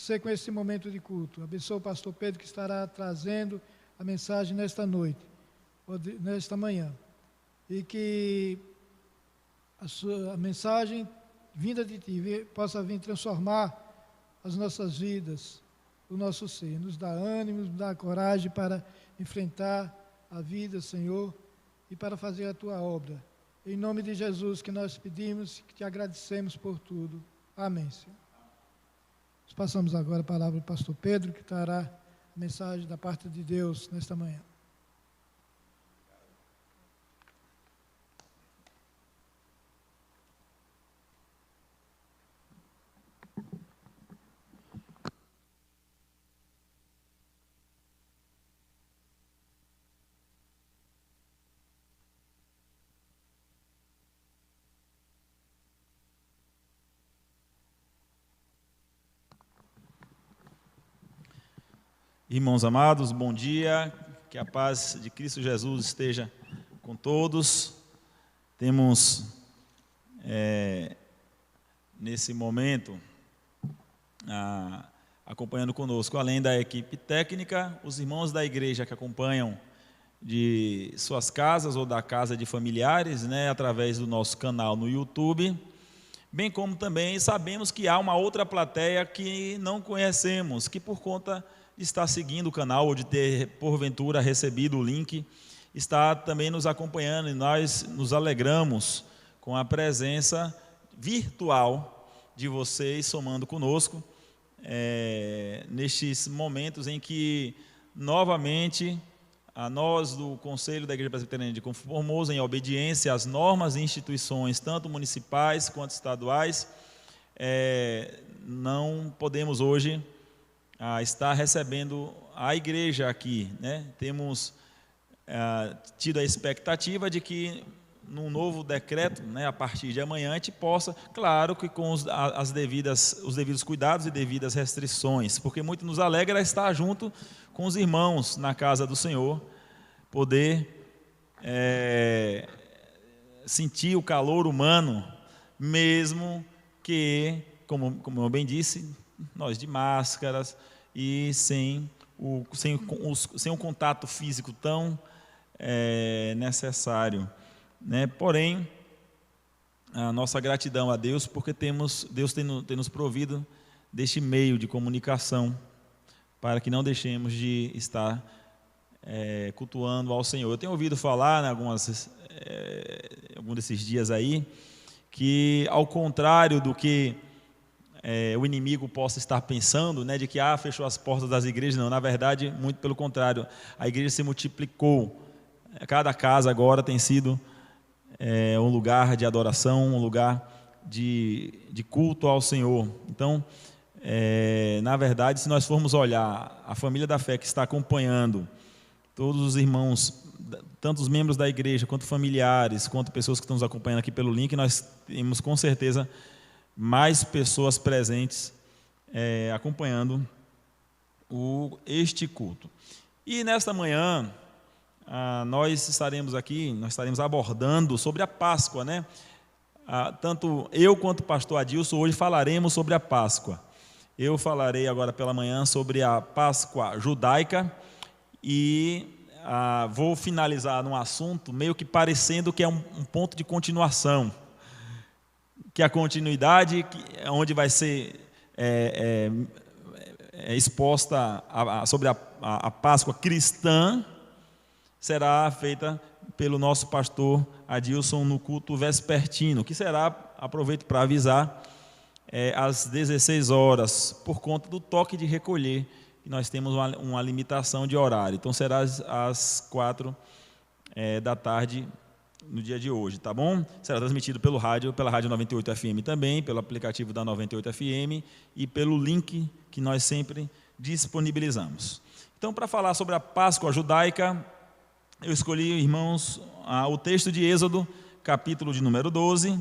você com esse momento de culto. Abençoa o pastor Pedro, que estará trazendo a mensagem nesta noite, nesta manhã. E que a mensagem vinda de Ti possa vir transformar as nossas vidas, o nosso ser, nos dá ânimo, nos dá coragem para enfrentar a vida, Senhor, e para fazer a Tua obra. Em nome de Jesus que nós pedimos, que Te agradecemos por tudo. Amém, Senhor. Nós passamos agora a palavra ao pastor Pedro, que trará a mensagem da parte de Deus nesta manhã. Irmãos amados, bom dia, que a paz de Cristo Jesus esteja com todos. Temos, nesse momento, acompanhando conosco, além da equipe técnica, os irmãos da igreja que acompanham de suas casas ou da casa de familiares, através do nosso canal no YouTube, bem como também sabemos que há uma outra plateia que não conhecemos, que por conta de estar seguindo o canal ou de ter, porventura, recebido o link, está também nos acompanhando, e nós nos alegramos com a presença virtual de vocês somando conosco, nestes momentos em que, novamente, a nós do Conselho da Igreja Presbiteriana de Confim Formoso, em obediência às normas e instituições, tanto municipais quanto estaduais, não podemos hoje estar recebendo a igreja aqui, Temos tido a expectativa de que num novo decreto, a partir de amanhã, a gente possa, claro que com os devidos cuidados e devidas restrições, porque muito nos alegra estar junto com os irmãos na casa do Senhor, poder sentir o calor humano, mesmo que, como eu bem disse, nós de máscaras e sem o contato físico tão necessário, Porém, a nossa gratidão a Deus, porque Deus tem nos provido deste meio de comunicação, para que não deixemos de estar cultuando ao Senhor. Eu tenho ouvido falar, alguns desses dias aí, que ao contrário do que o inimigo possa estar pensando, de que fechou as portas das igrejas, não, na verdade, muito pelo contrário, a igreja se multiplicou, cada casa agora tem sido um lugar de adoração, um lugar de culto ao Senhor. Então, na verdade, se nós formos olhar a família da fé que está acompanhando, todos os irmãos, tanto os membros da igreja, quanto familiares, quanto pessoas que estão nos acompanhando aqui pelo link, nós temos com certeza mais pessoas presentes acompanhando este culto. E nesta manhã, nós estaremos abordando sobre a Páscoa, tanto eu quanto o pastor Adilson hoje falaremos sobre a Páscoa. Eu falarei agora pela manhã sobre a Páscoa judaica e vou finalizar num assunto meio que parecendo que é um ponto de continuação, que a continuidade, onde vai ser exposta sobre a Páscoa cristã, será feita pelo nosso pastor Adilson no culto vespertino, que será, aproveito para avisar, às 16 horas, por conta do toque de recolher, que nós temos uma limitação de horário. Então será às 4 da tarde, no dia de hoje, tá bom? Será transmitido pela Rádio 98 FM também, pelo aplicativo da 98 FM e pelo link que nós sempre disponibilizamos. Então, para falar sobre a Páscoa judaica, eu escolhi, irmãos, o texto de Êxodo, capítulo de número 12.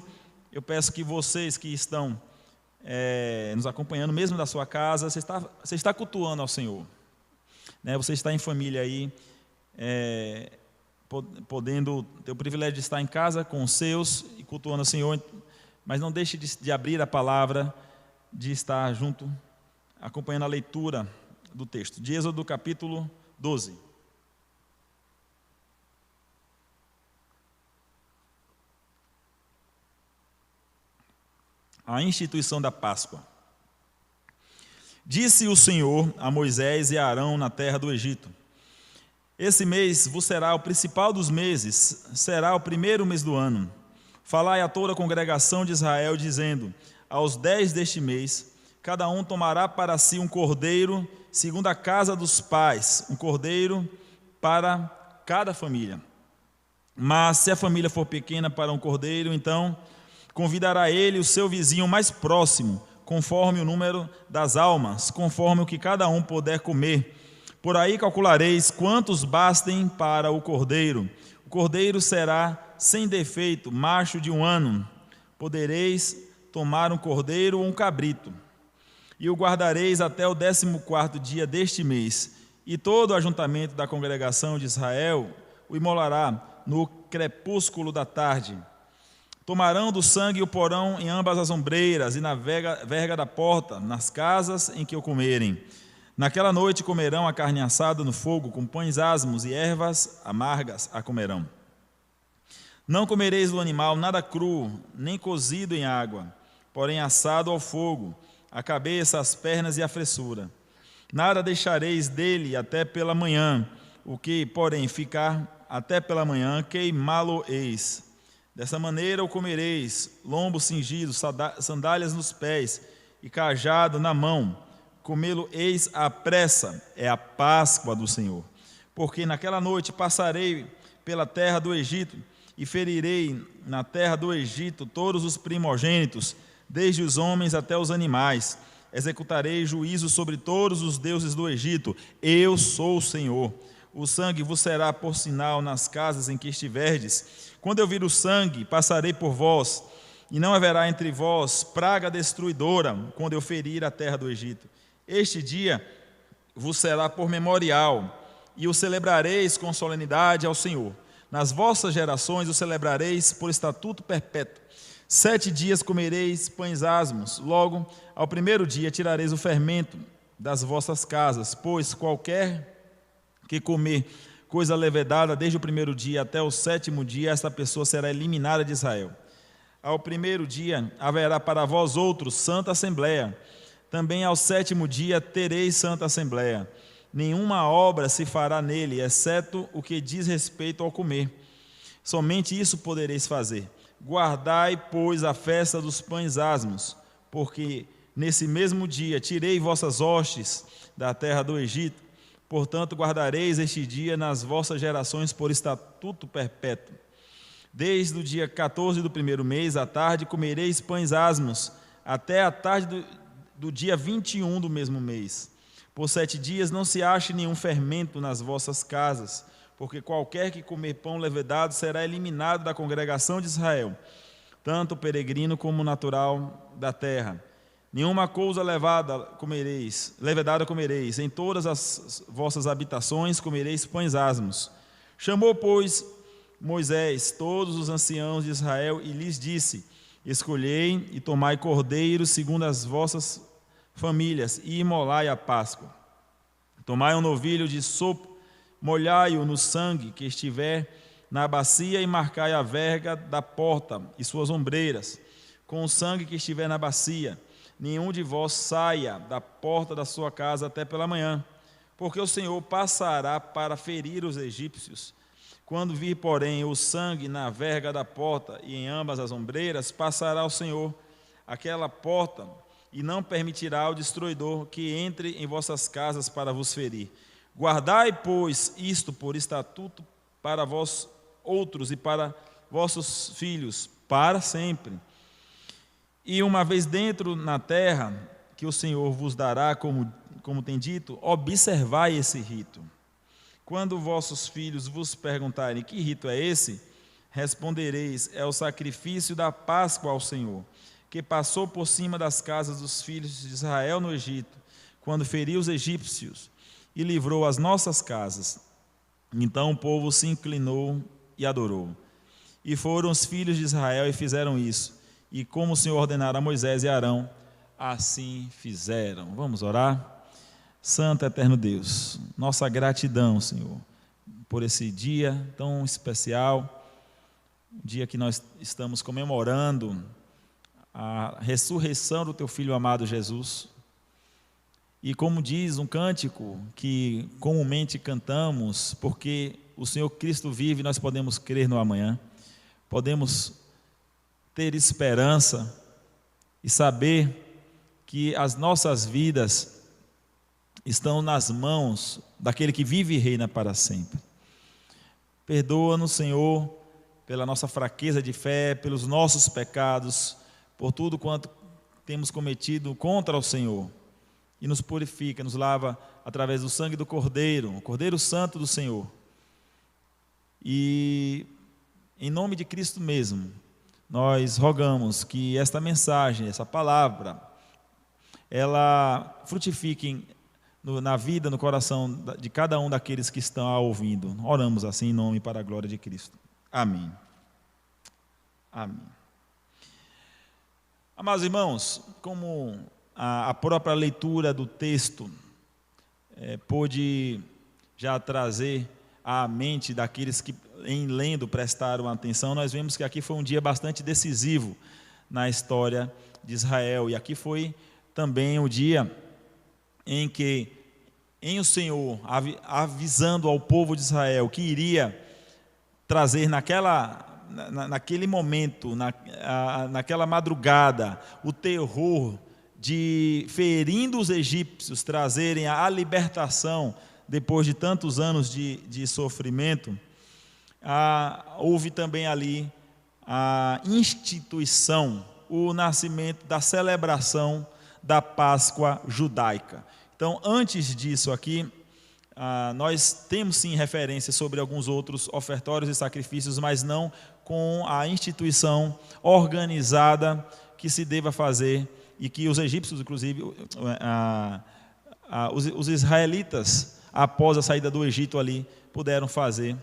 Eu peço que vocês que estão nos acompanhando, mesmo da sua casa, você está cultuando ao Senhor, Você está em família aí, podendo ter o privilégio de estar em casa com os seus e cultuando ao Senhor, mas não deixe de abrir a palavra, de estar junto acompanhando a leitura do texto, de Êxodo capítulo 12. A instituição da Páscoa. Disse o Senhor a Moisés e a Arão na terra do Egito: esse mês vos será o principal dos meses, será o primeiro mês do ano. Falai a toda a congregação de Israel, dizendo: aos 10 deste mês, cada um tomará para si um cordeiro, segundo a casa dos pais, um cordeiro para cada família. Mas se a família for pequena para um cordeiro, então convidará ele o seu vizinho mais próximo, conforme o número das almas, conforme o que cada um puder comer. Por aí calculareis quantos bastem para o cordeiro. O cordeiro será sem defeito, macho de 1 ano. Podereis tomar um cordeiro ou um cabrito. E o guardareis até o 14º dia deste mês. E todo o ajuntamento da congregação de Israel o imolará no crepúsculo da tarde. Tomarão do sangue e o porão em ambas as ombreiras e na verga da porta, nas casas em que o comerem. Naquela noite comerão a carne assada no fogo, com pães asmos e ervas amargas a comerão. Não comereis do animal nada cru, nem cozido em água, porém assado ao fogo, a cabeça, as pernas e a fressura. Nada deixareis dele até pela manhã, o que, porém, ficar até pela manhã, queimá-lo-eis. Dessa maneira o comereis, lombo cingido, sandálias nos pés e cajado na mão. Comê-lo-eis à pressa, é a Páscoa do Senhor. Porque naquela noite passarei pela terra do Egito e ferirei na terra do Egito todos os primogênitos, desde os homens até os animais. Executarei juízo sobre todos os deuses do Egito. Eu sou o Senhor. O sangue vos será por sinal nas casas em que estiverdes. Quando eu vir o sangue, passarei por vós, e não haverá entre vós praga destruidora, quando eu ferir a terra do Egito. Este dia vos será por memorial, e o celebrareis com solenidade ao Senhor. Nas vossas gerações o celebrareis por estatuto perpétuo. 7 dias comereis pães asmos, logo ao primeiro dia tirareis o fermento das vossas casas, pois qualquer que comer coisa levedada desde o primeiro dia até o 7º dia, esta pessoa será eliminada de Israel. Ao primeiro dia haverá para vós outros santa assembleia. Também ao 7º dia tereis santa assembleia. Nenhuma obra se fará nele, exceto o que diz respeito ao comer. Somente isso podereis fazer. Guardai, pois, a festa dos pães asmos, porque nesse mesmo dia tirei vossas hostes da terra do Egito. Portanto, guardareis este dia nas vossas gerações por estatuto perpétuo. Desde o dia 14 do primeiro mês, à tarde, comereis pães asmos, até a tarde do dia 21 do mesmo mês. Por 7 dias não se ache nenhum fermento nas vossas casas, porque qualquer que comer pão levedado será eliminado da congregação de Israel, tanto peregrino como natural da terra. Nenhuma coisa levedada comereis, em todas as vossas habitações comereis pães asmos. Chamou, pois, Moisés todos os anciãos de Israel e lhes disse: escolhei e tomai cordeiros segundo as vossas famílias e imolai a Páscoa. Tomai um novilho de sopo, molhai-o no sangue que estiver na bacia e marcai a verga da porta e suas ombreiras, com o sangue que estiver na bacia. Nenhum de vós saia da porta da sua casa até pela manhã, porque o Senhor passará para ferir os egípcios. Quando vir, porém, o sangue na verga da porta e em ambas as ombreiras, passará o Senhor aquela porta e não permitirá ao destruidor que entre em vossas casas para vos ferir. Guardai, pois, isto por estatuto para vós outros e para vossos filhos, para sempre. E uma vez dentro na terra, que o Senhor vos dará, como tem dito, observai esse rito. Quando vossos filhos vos perguntarem que rito é esse, respondereis: é o sacrifício da Páscoa ao Senhor, que passou por cima das casas dos filhos de Israel no Egito, quando feriu os egípcios e livrou as nossas casas. Então o povo se inclinou e adorou. E foram os filhos de Israel e fizeram isso. E como o Senhor ordenara a Moisés e Arão, assim fizeram. Vamos orar? Santo eterno Deus, nossa gratidão, Senhor, por esse dia tão especial, dia que nós estamos comemorando a ressurreição do Teu Filho amado Jesus. E como diz um cântico que comumente cantamos, porque o Senhor Cristo vive, nós podemos crer no amanhã, podemos ter esperança e saber que as nossas vidas estão nas mãos daquele que vive e reina para sempre. Perdoa-nos, Senhor, pela nossa fraqueza de fé, pelos nossos pecados, por tudo quanto temos cometido contra o Senhor. E nos purifica, nos lava através do sangue do Cordeiro, o Cordeiro Santo do Senhor. E em nome de Cristo mesmo, nós rogamos que esta mensagem, essa palavra, ela frutifique na vida, no coração de cada um daqueles que estão a ouvindo. Oramos assim em nome para a glória de Cristo. Amém. Amém. Amados irmãos, como a própria leitura do texto pôde já trazer à mente daqueles que em lendo prestaram atenção, nós vemos que aqui foi um dia bastante decisivo na história de Israel. E aqui foi também o dia em que o Senhor, avisando ao povo de Israel que iria trazer naquele momento, naquela madrugada, o terror de, ferindo os egípcios, trazerem a libertação depois de tantos anos de sofrimento, houve também ali a instituição, o nascimento da celebração da Páscoa judaica. Então, antes disso aqui, nós temos sim referências sobre alguns outros ofertórios e sacrifícios, mas não com a instituição organizada que se deva fazer e que os egípcios, inclusive, os israelitas, após a saída do Egito ali, puderam fazer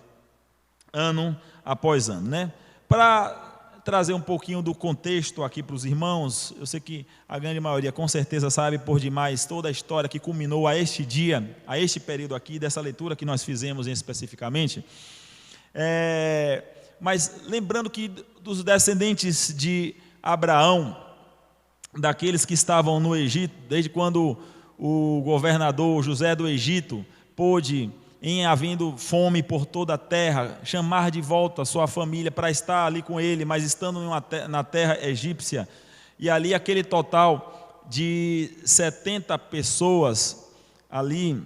ano após ano, né? Para trazer um pouquinho do contexto aqui para os irmãos, eu sei que a grande maioria com certeza sabe por demais toda a história que culminou a este dia, a este período aqui, dessa leitura que nós fizemos especificamente, mas lembrando que dos descendentes de Abraão, daqueles que estavam no Egito, desde quando o governador José do Egito pôde, em havendo fome por toda a terra, chamar de volta sua família para estar ali com ele, mas estando na terra egípcia, e ali aquele total de 70 pessoas ali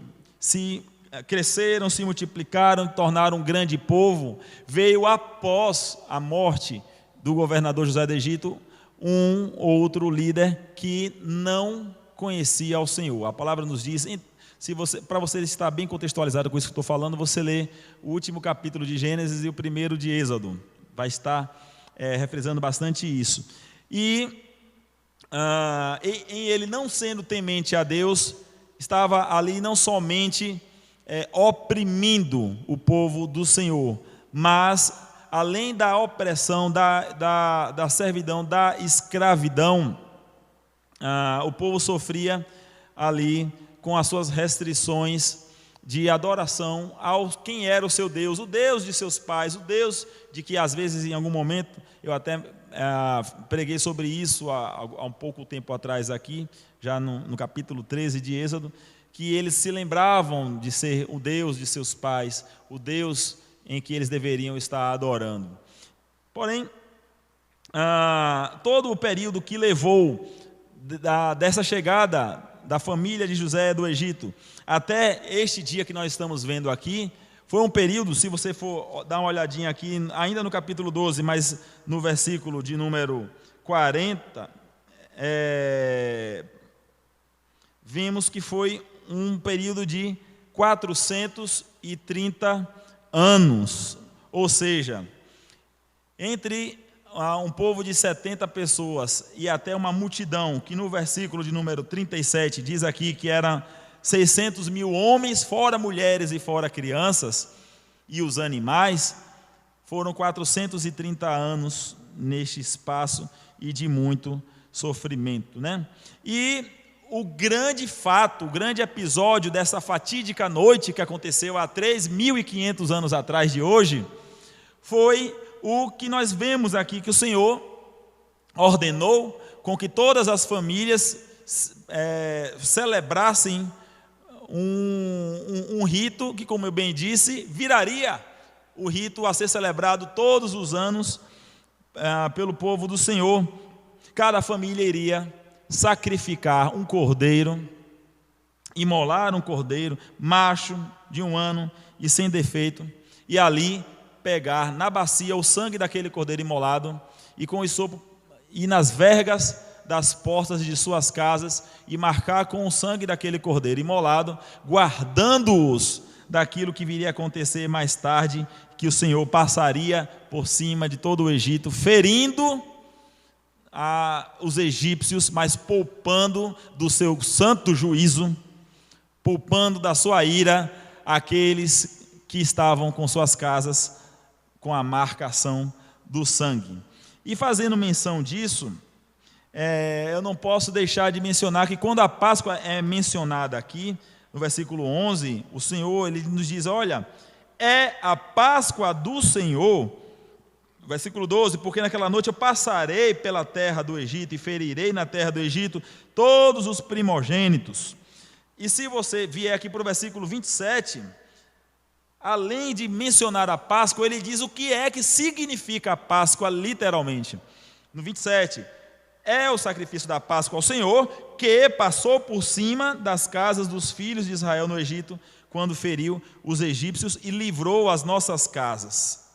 cresceram, se multiplicaram, tornaram um grande povo. Veio após a morte do governador José do Egito um outro líder que não conhecia ao Senhor. A palavra nos diz, para você estar bem contextualizado com isso que estou falando, você lê o último capítulo de Gênesis e o primeiro de Êxodo, vai estar refrisando bastante isso. E em ele não sendo temente a Deus, estava ali não somente oprimindo o povo do Senhor, mas além da opressão, da servidão, da escravidão, o povo sofria ali com as suas restrições de adoração ao quem era o seu Deus, o Deus de seus pais, o Deus de que às vezes em algum momento, eu até preguei sobre isso há um pouco tempo atrás aqui, já no capítulo 13 de Êxodo, que eles se lembravam de ser o Deus de seus pais, o Deus em que eles deveriam estar adorando. Porém, todo o período que levou dessa chegada da família de José do Egito até este dia que nós estamos vendo aqui, foi um período, se você for dar uma olhadinha aqui, ainda no capítulo 12, mas no versículo de número 40, vimos que foi um período de 430 anos, ou seja, entre um povo de 70 pessoas e até uma multidão, que no versículo de número 37 diz aqui que eram 600 mil homens, fora mulheres e fora crianças, e os animais, foram 430 anos neste espaço e de muito sofrimento, né? E o grande fato, o grande episódio dessa fatídica noite que aconteceu há 3.500 anos atrás de hoje, foi o que nós vemos aqui, que o Senhor ordenou com que todas as famílias celebrassem um rito que, como eu bem disse, viraria o rito a ser celebrado todos os anos pelo povo do Senhor. Cada família iria sacrificar um cordeiro, imolar um cordeiro, macho, de 1 ano e sem defeito, e ali pegar na bacia o sangue daquele cordeiro imolado, e com o sopo ir nas vergas das portas de suas casas, e marcar com o sangue daquele cordeiro imolado, guardando-os daquilo que viria a acontecer mais tarde, que o Senhor passaria por cima de todo o Egito, ferindo os egípcios, mas poupando do seu santo juízo, poupando da sua ira aqueles que estavam com suas casas com a marcação do sangue. E fazendo menção disso, eu não posso deixar de mencionar que quando a Páscoa é mencionada aqui, no versículo 11, o Senhor ele nos diz, olha, é a Páscoa do Senhor. Versículo 12, porque naquela noite eu passarei pela terra do Egito e ferirei na terra do Egito todos os primogênitos. E se você vier aqui para o versículo 27, além de mencionar a Páscoa, ele diz o que é que significa a Páscoa literalmente. No 27, é o sacrifício da Páscoa ao Senhor, que passou por cima das casas dos filhos de Israel no Egito, quando feriu os egípcios e livrou as nossas casas.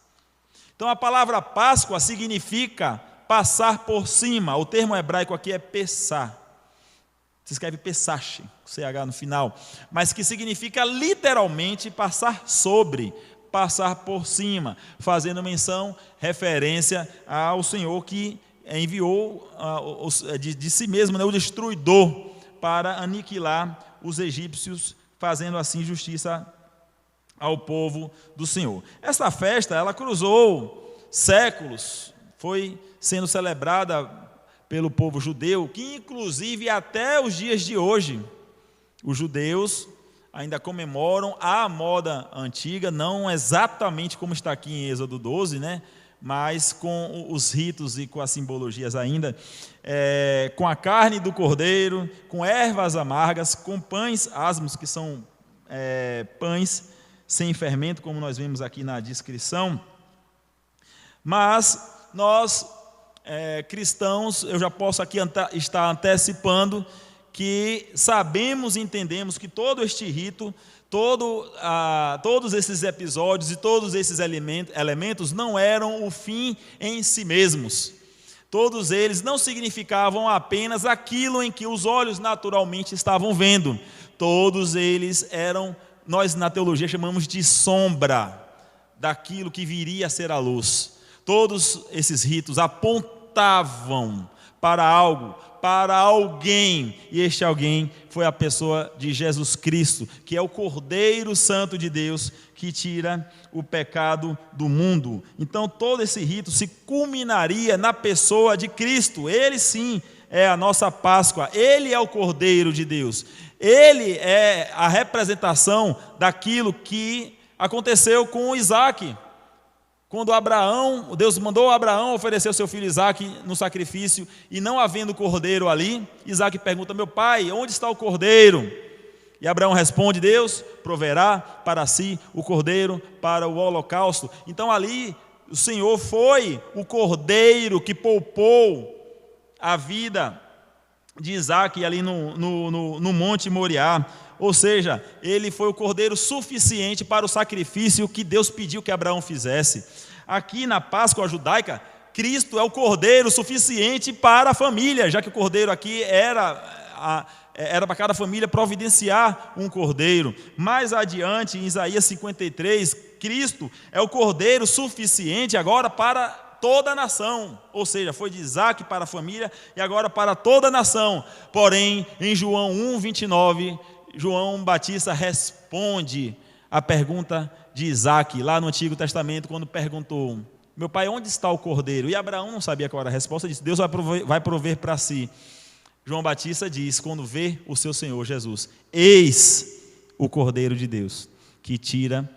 Então a palavra Páscoa significa passar por cima. O termo hebraico aqui é Pessah. Se escreve Pesach, CH no final. Mas que significa literalmente passar sobre, passar por cima. Fazendo menção, referência ao Senhor que enviou de si mesmo, né, o destruidor para aniquilar os egípcios, fazendo assim justiça ao povo do Senhor. Esta festa, ela cruzou séculos, foi sendo celebrada pelo povo judeu, que inclusive até os dias de hoje, os judeus ainda comemoram à moda antiga, não exatamente como está aqui em Êxodo 12, né? Mas com os ritos e com as simbologias ainda, com a carne do cordeiro, com ervas amargas, com pães asmos, que são pães sem fermento, como nós vemos aqui na descrição. Mas nós, cristãos, eu já posso aqui estar antecipando que sabemos e entendemos que todo este rito, todos esses episódios e todos esses elementos não eram o fim em si mesmos. Todos eles não significavam apenas aquilo em que os olhos naturalmente estavam vendo. Todos eles eram, nós na teologia chamamos de sombra daquilo que viria a ser a luz. Todos esses ritos apontavam para algo, para alguém, e este alguém foi a pessoa de Jesus Cristo, que é o Cordeiro Santo de Deus, que tira o pecado do mundo. Então todo esse rito se culminaria na pessoa de Cristo. Ele sim é a nossa Páscoa, ele é o Cordeiro de Deus, ele é a representação daquilo que aconteceu com Isaac. Quando Deus mandou Abraão oferecer o seu filho Isaac no sacrifício, e não havendo cordeiro ali, Isaac pergunta, meu pai, onde está o cordeiro? E Abraão responde, Deus proverá para si o cordeiro para o holocausto. Então ali o Senhor foi o cordeiro que poupou a vida de Isaac ali no Monte Moriá. Ou seja, ele foi o cordeiro suficiente para o sacrifício que Deus pediu que Abraão fizesse. Aqui na Páscoa judaica, Cristo é o cordeiro suficiente para a família, já que o cordeiro aqui era para cada família providenciar um cordeiro. Mais adiante, em Isaías 53, Cristo é o cordeiro suficiente agora para toda a nação, ou seja, foi de Isaac para a família e agora para toda a nação. Porém, em João 1:29, João Batista responde a pergunta de Isaac, lá no Antigo Testamento, quando perguntou, meu pai, onde está o cordeiro? E Abraão não sabia qual era a resposta, disse, Deus vai prover para si. João Batista diz, quando vê o seu Senhor Jesus, eis o Cordeiro de Deus, que tira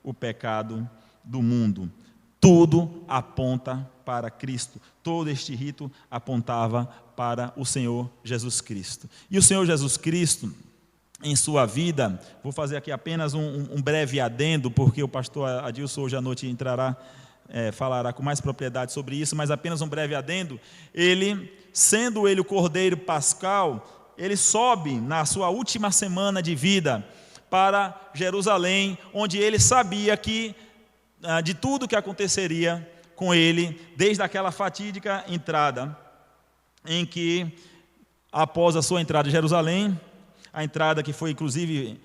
o pecado do mundo. Tudo aponta para Cristo. Todo este rito apontava para o Senhor Jesus Cristo. E o Senhor Jesus Cristo, em sua vida, vou fazer aqui apenas um breve adendo, porque o pastor Adilson hoje à noite falará com mais propriedade sobre isso, mas apenas um breve adendo. Ele, sendo ele o Cordeiro Pascal, ele sobe na sua última semana de vida para Jerusalém, onde ele sabia que de tudo que aconteceria com ele, desde aquela fatídica entrada, em que, após a sua entrada em Jerusalém, a entrada que foi inclusive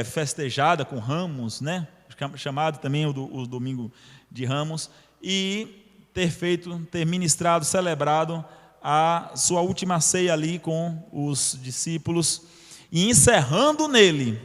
festejada com Ramos, né? Chamado também o domingo de Ramos, e ter ministrado, celebrado a sua última ceia ali com os discípulos, e encerrando nele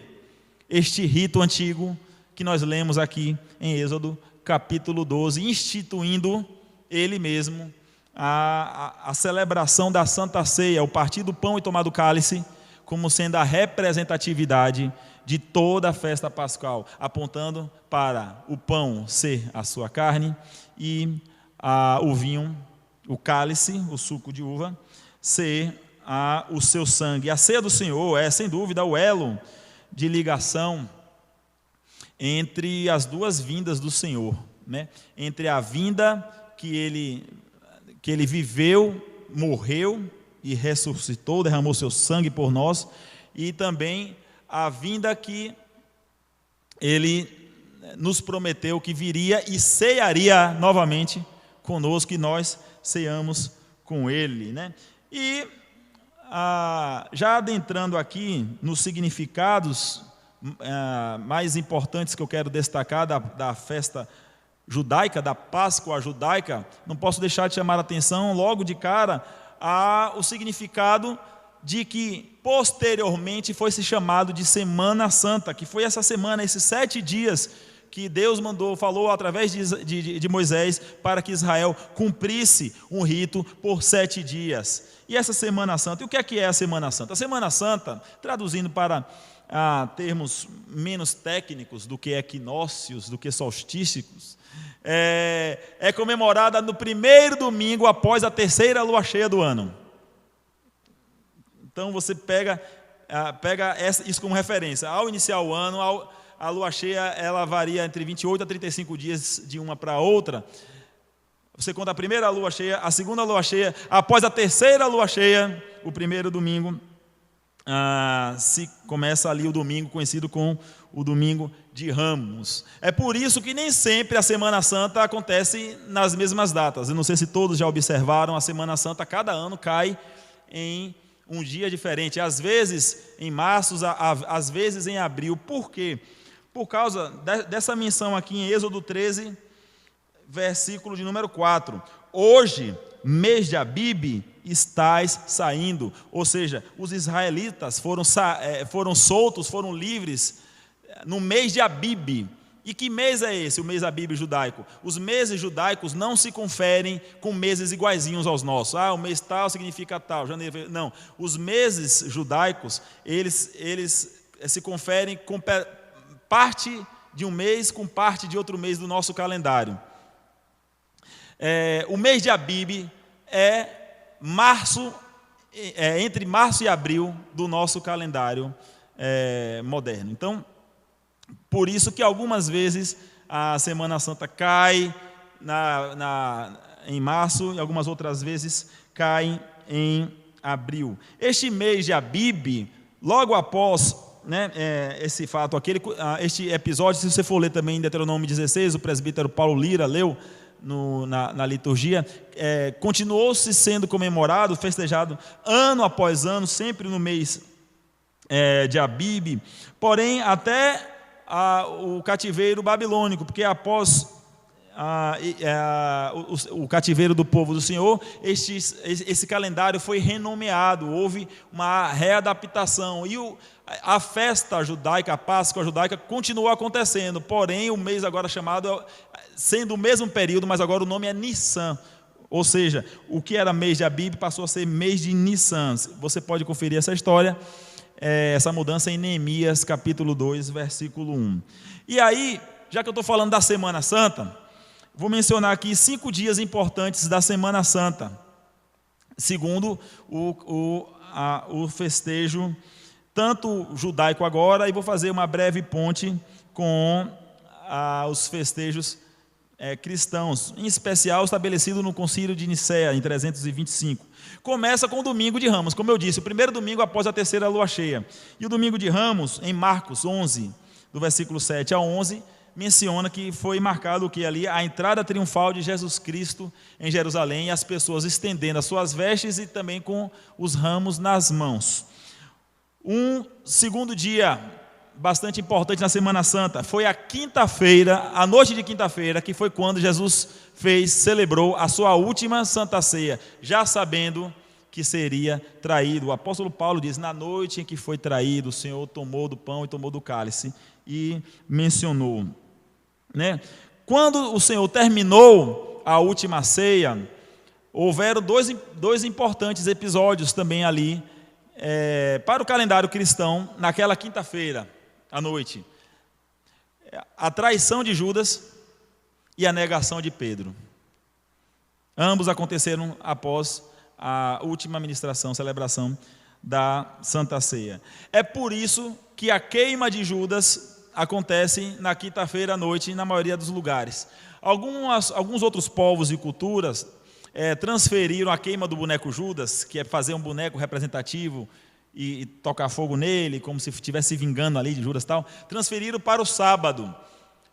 este rito antigo que nós lemos aqui em Êxodo capítulo 12, instituindo ele mesmo a celebração da Santa Ceia, o partir do pão e tomar do cálice, como sendo a representatividade de toda a festa pascal, apontando para o pão ser a sua carne e o vinho, o cálice, o suco de uva, ser o seu sangue. A ceia do Senhor é, sem dúvida, o elo de ligação entre as duas vindas do Senhor, né? Entre a vinda que ele viveu, morreu e ressuscitou, derramou seu sangue por nós, e também a vinda que ele nos prometeu que viria e cearia novamente conosco, e nós ceamos com ele, né? E já adentrando aqui nos significados mais importantes que eu quero destacar da festa judaica, da Páscoa judaica, não posso deixar de chamar a atenção logo de cara o significado de que posteriormente foi se chamado de Semana Santa, que foi essa semana, esses 7 dias que Deus falou através de Moisés para que Israel cumprisse um rito por 7 dias. E essa Semana Santa, e o que é a Semana Santa? A Semana Santa, traduzindo para termos menos técnicos do que equinócios, do que solstícios, é comemorada no primeiro domingo após a terceira lua cheia do ano. Então você pega isso como referência. Ao iniciar o ano, a lua cheia ela varia entre 28 a 35 dias de uma para outra. Você conta a primeira lua cheia, a segunda lua cheia, após a terceira lua cheia, o primeiro domingo, se começa ali o domingo conhecido como o domingo de Ramos. É por isso que nem sempre a Semana Santa acontece nas mesmas datas. Eu não sei se todos já observaram, a Semana Santa cada ano cai em um dia diferente, às vezes em março, às vezes em abril. Por quê? Por causa dessa menção aqui em Êxodo 13, versículo de número 4. Hoje, mês de Abibe, estais saindo. Ou seja, os israelitas foram soltos, foram livres no mês de Abibe. E que mês é esse, o mês Abibe judaico? Os meses judaicos não se conferem com meses iguaizinhos aos nossos. O mês tal significa tal, janeiro. Não, os meses judaicos, eles se conferem com parte de um mês com parte de outro mês do nosso calendário. O mês de Abibe é entre março e abril do nosso calendário moderno. Então, por isso que algumas vezes a Semana Santa cai em março e algumas outras vezes cai em abril. Este mês de Abibe, logo após esse fato aqui, este episódio, se você for ler também em Deuteronômio 16, o presbítero Paulo Lira leu na liturgia, continuou-se sendo comemorado, festejado ano após ano, sempre no mês de Abibe, porém até o cativeiro babilônico, porque após o cativeiro do povo do Senhor, esse calendário foi renomeado, houve uma readaptação, e a festa judaica, a Páscoa judaica, continuou acontecendo, porém o mês agora chamado, sendo o mesmo período, mas agora o nome é Nissan, ou seja, o que era mês de Abib passou a ser mês de Nissan. Você pode conferir essa história, essa mudança em Neemias capítulo 2, versículo 1. E aí, já que eu estou falando da Semana Santa, vou mencionar aqui 5 dias importantes da Semana Santa, segundo o festejo, tanto judaico agora, e vou fazer uma breve ponte com os festejos cristãos, em especial estabelecido no Concílio de Nicéia, em 325. Começa com o domingo de Ramos, como eu disse, o primeiro domingo após a terceira lua cheia. E o domingo de Ramos, em Marcos 11, do versículo 7 a 11, menciona que foi marcado o que ali? A entrada triunfal de Jesus Cristo em Jerusalém, e as pessoas estendendo as suas vestes e também com os ramos nas mãos. Um segundo dia bastante importante na Semana Santa foi a quinta-feira, a noite de quinta-feira, que foi quando Jesus celebrou a sua última Santa Ceia, já sabendo que seria traído. O apóstolo Paulo diz: na noite em que foi traído, o Senhor tomou do pão e tomou do cálice, e mencionou, né? Quando o Senhor terminou a última ceia, houveram dois importantes episódios também ali, para o calendário cristão, naquela quinta-feira à noite: a traição de Judas e a negação de Pedro. Ambos aconteceram após a última celebração da Santa Ceia. É por isso que a queima de Judas acontece na quinta-feira à noite na maioria dos lugares. Alguns outros povos e culturas transferiram a queima do boneco Judas, que é fazer um boneco representativo e tocar fogo nele, como se estivesse se vingando ali de Judas e tal, transferiram para o sábado,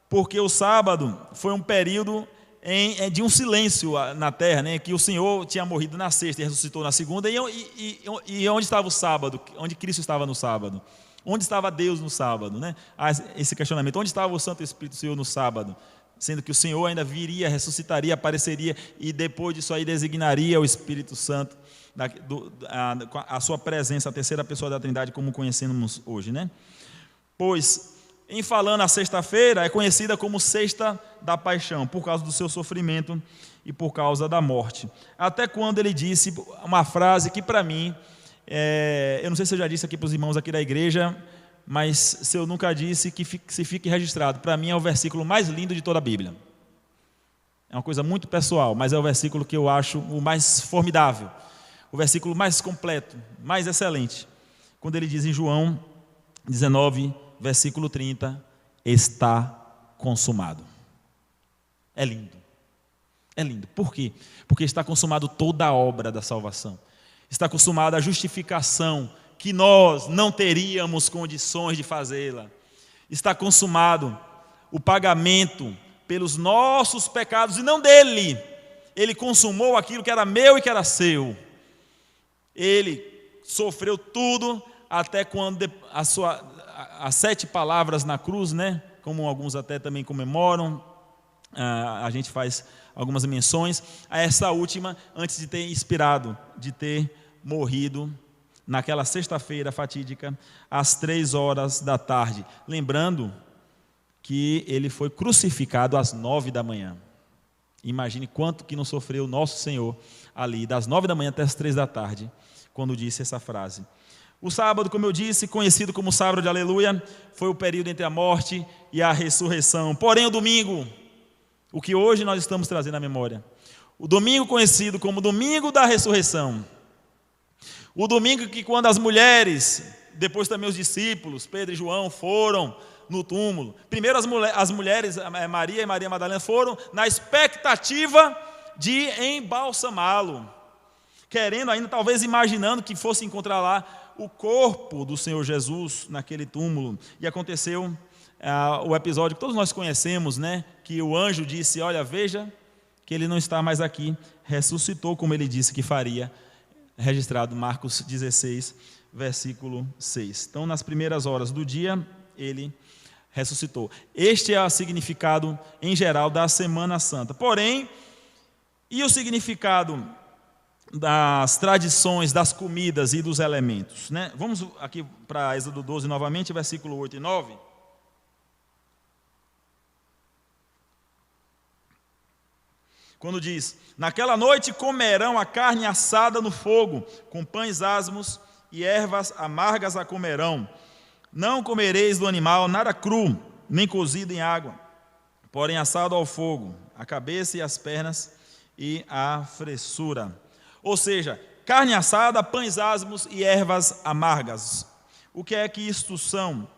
porque o sábado foi um período de um silêncio na terra, né? Que o Senhor tinha morrido na sexta e ressuscitou na segunda, e onde estava o sábado? Onde Cristo estava no sábado? Onde estava Deus no sábado, né? Esse questionamento: onde estava o Santo Espírito do Senhor no sábado? Sendo que o Senhor ainda viria, ressuscitaria, apareceria, e depois disso aí designaria o Espírito Santo, a sua presença, a terceira pessoa da Trindade, como conhecemos hoje, né? Pois, em falando a sexta-feira, é conhecida como Sexta da Paixão, por causa do seu sofrimento e por causa da morte. Até quando ele disse uma frase que, para mim, eu não sei se eu já disse aqui para os irmãos aqui da igreja, mas se eu nunca disse, que se fique registrado. Para mim é o versículo mais lindo de toda a Bíblia. É uma coisa muito pessoal, mas é o versículo que eu acho o mais formidável, o versículo mais completo, mais excelente, quando ele diz em João 19, versículo 30, está consumado. É lindo. É lindo. Por quê? Porque está consumado toda a obra da salvação. Está consumada a justificação, que nós não teríamos condições de fazê-la. Está consumado o pagamento pelos nossos pecados, e não dele. Ele consumou aquilo que era meu e que era seu. Ele sofreu tudo, até quando as 7 palavras na cruz, né? Como alguns até também comemoram, a gente faz algumas menções a essa última, antes de ter expirado, de ter morrido naquela sexta-feira fatídica, às 3 da tarde. Lembrando que ele foi crucificado às 9 da manhã. Imagine quanto que não sofreu o nosso Senhor ali, das 9 da manhã até as 3 da tarde, quando disse essa frase. O sábado, como eu disse, conhecido como sábado de aleluia, foi o período entre a morte e a ressurreição. Porém, o domingo, o que hoje nós estamos trazendo à memória, o domingo conhecido como domingo da ressurreição, o domingo que, quando as mulheres, depois também os discípulos, Pedro e João, foram no túmulo, primeiro as mulheres, Maria e Maria Madalena, foram na expectativa de embalsamá-lo, querendo ainda, talvez imaginando que fosse encontrar lá o corpo do Senhor Jesus naquele túmulo. E aconteceu o episódio que todos nós conhecemos, né? Que o anjo disse: olha, veja que ele não está mais aqui, ressuscitou como ele disse que faria, registrado Marcos 16, versículo 6. Então, nas primeiras horas do dia, ele ressuscitou. Este é o significado em geral da Semana Santa. Porém, e o significado das tradições, das comidas e dos elementos, né? Vamos aqui para Êxodo 12 novamente, versículo 8 e 9. Quando diz: naquela noite comerão a carne assada no fogo, com pães asmos e ervas amargas a comerão. Não comereis do animal nada cru, nem cozido em água, porém assado ao fogo, a cabeça e as pernas e a fressura. Ou seja, carne assada, pães asmos e ervas amargas. O que é que isto são?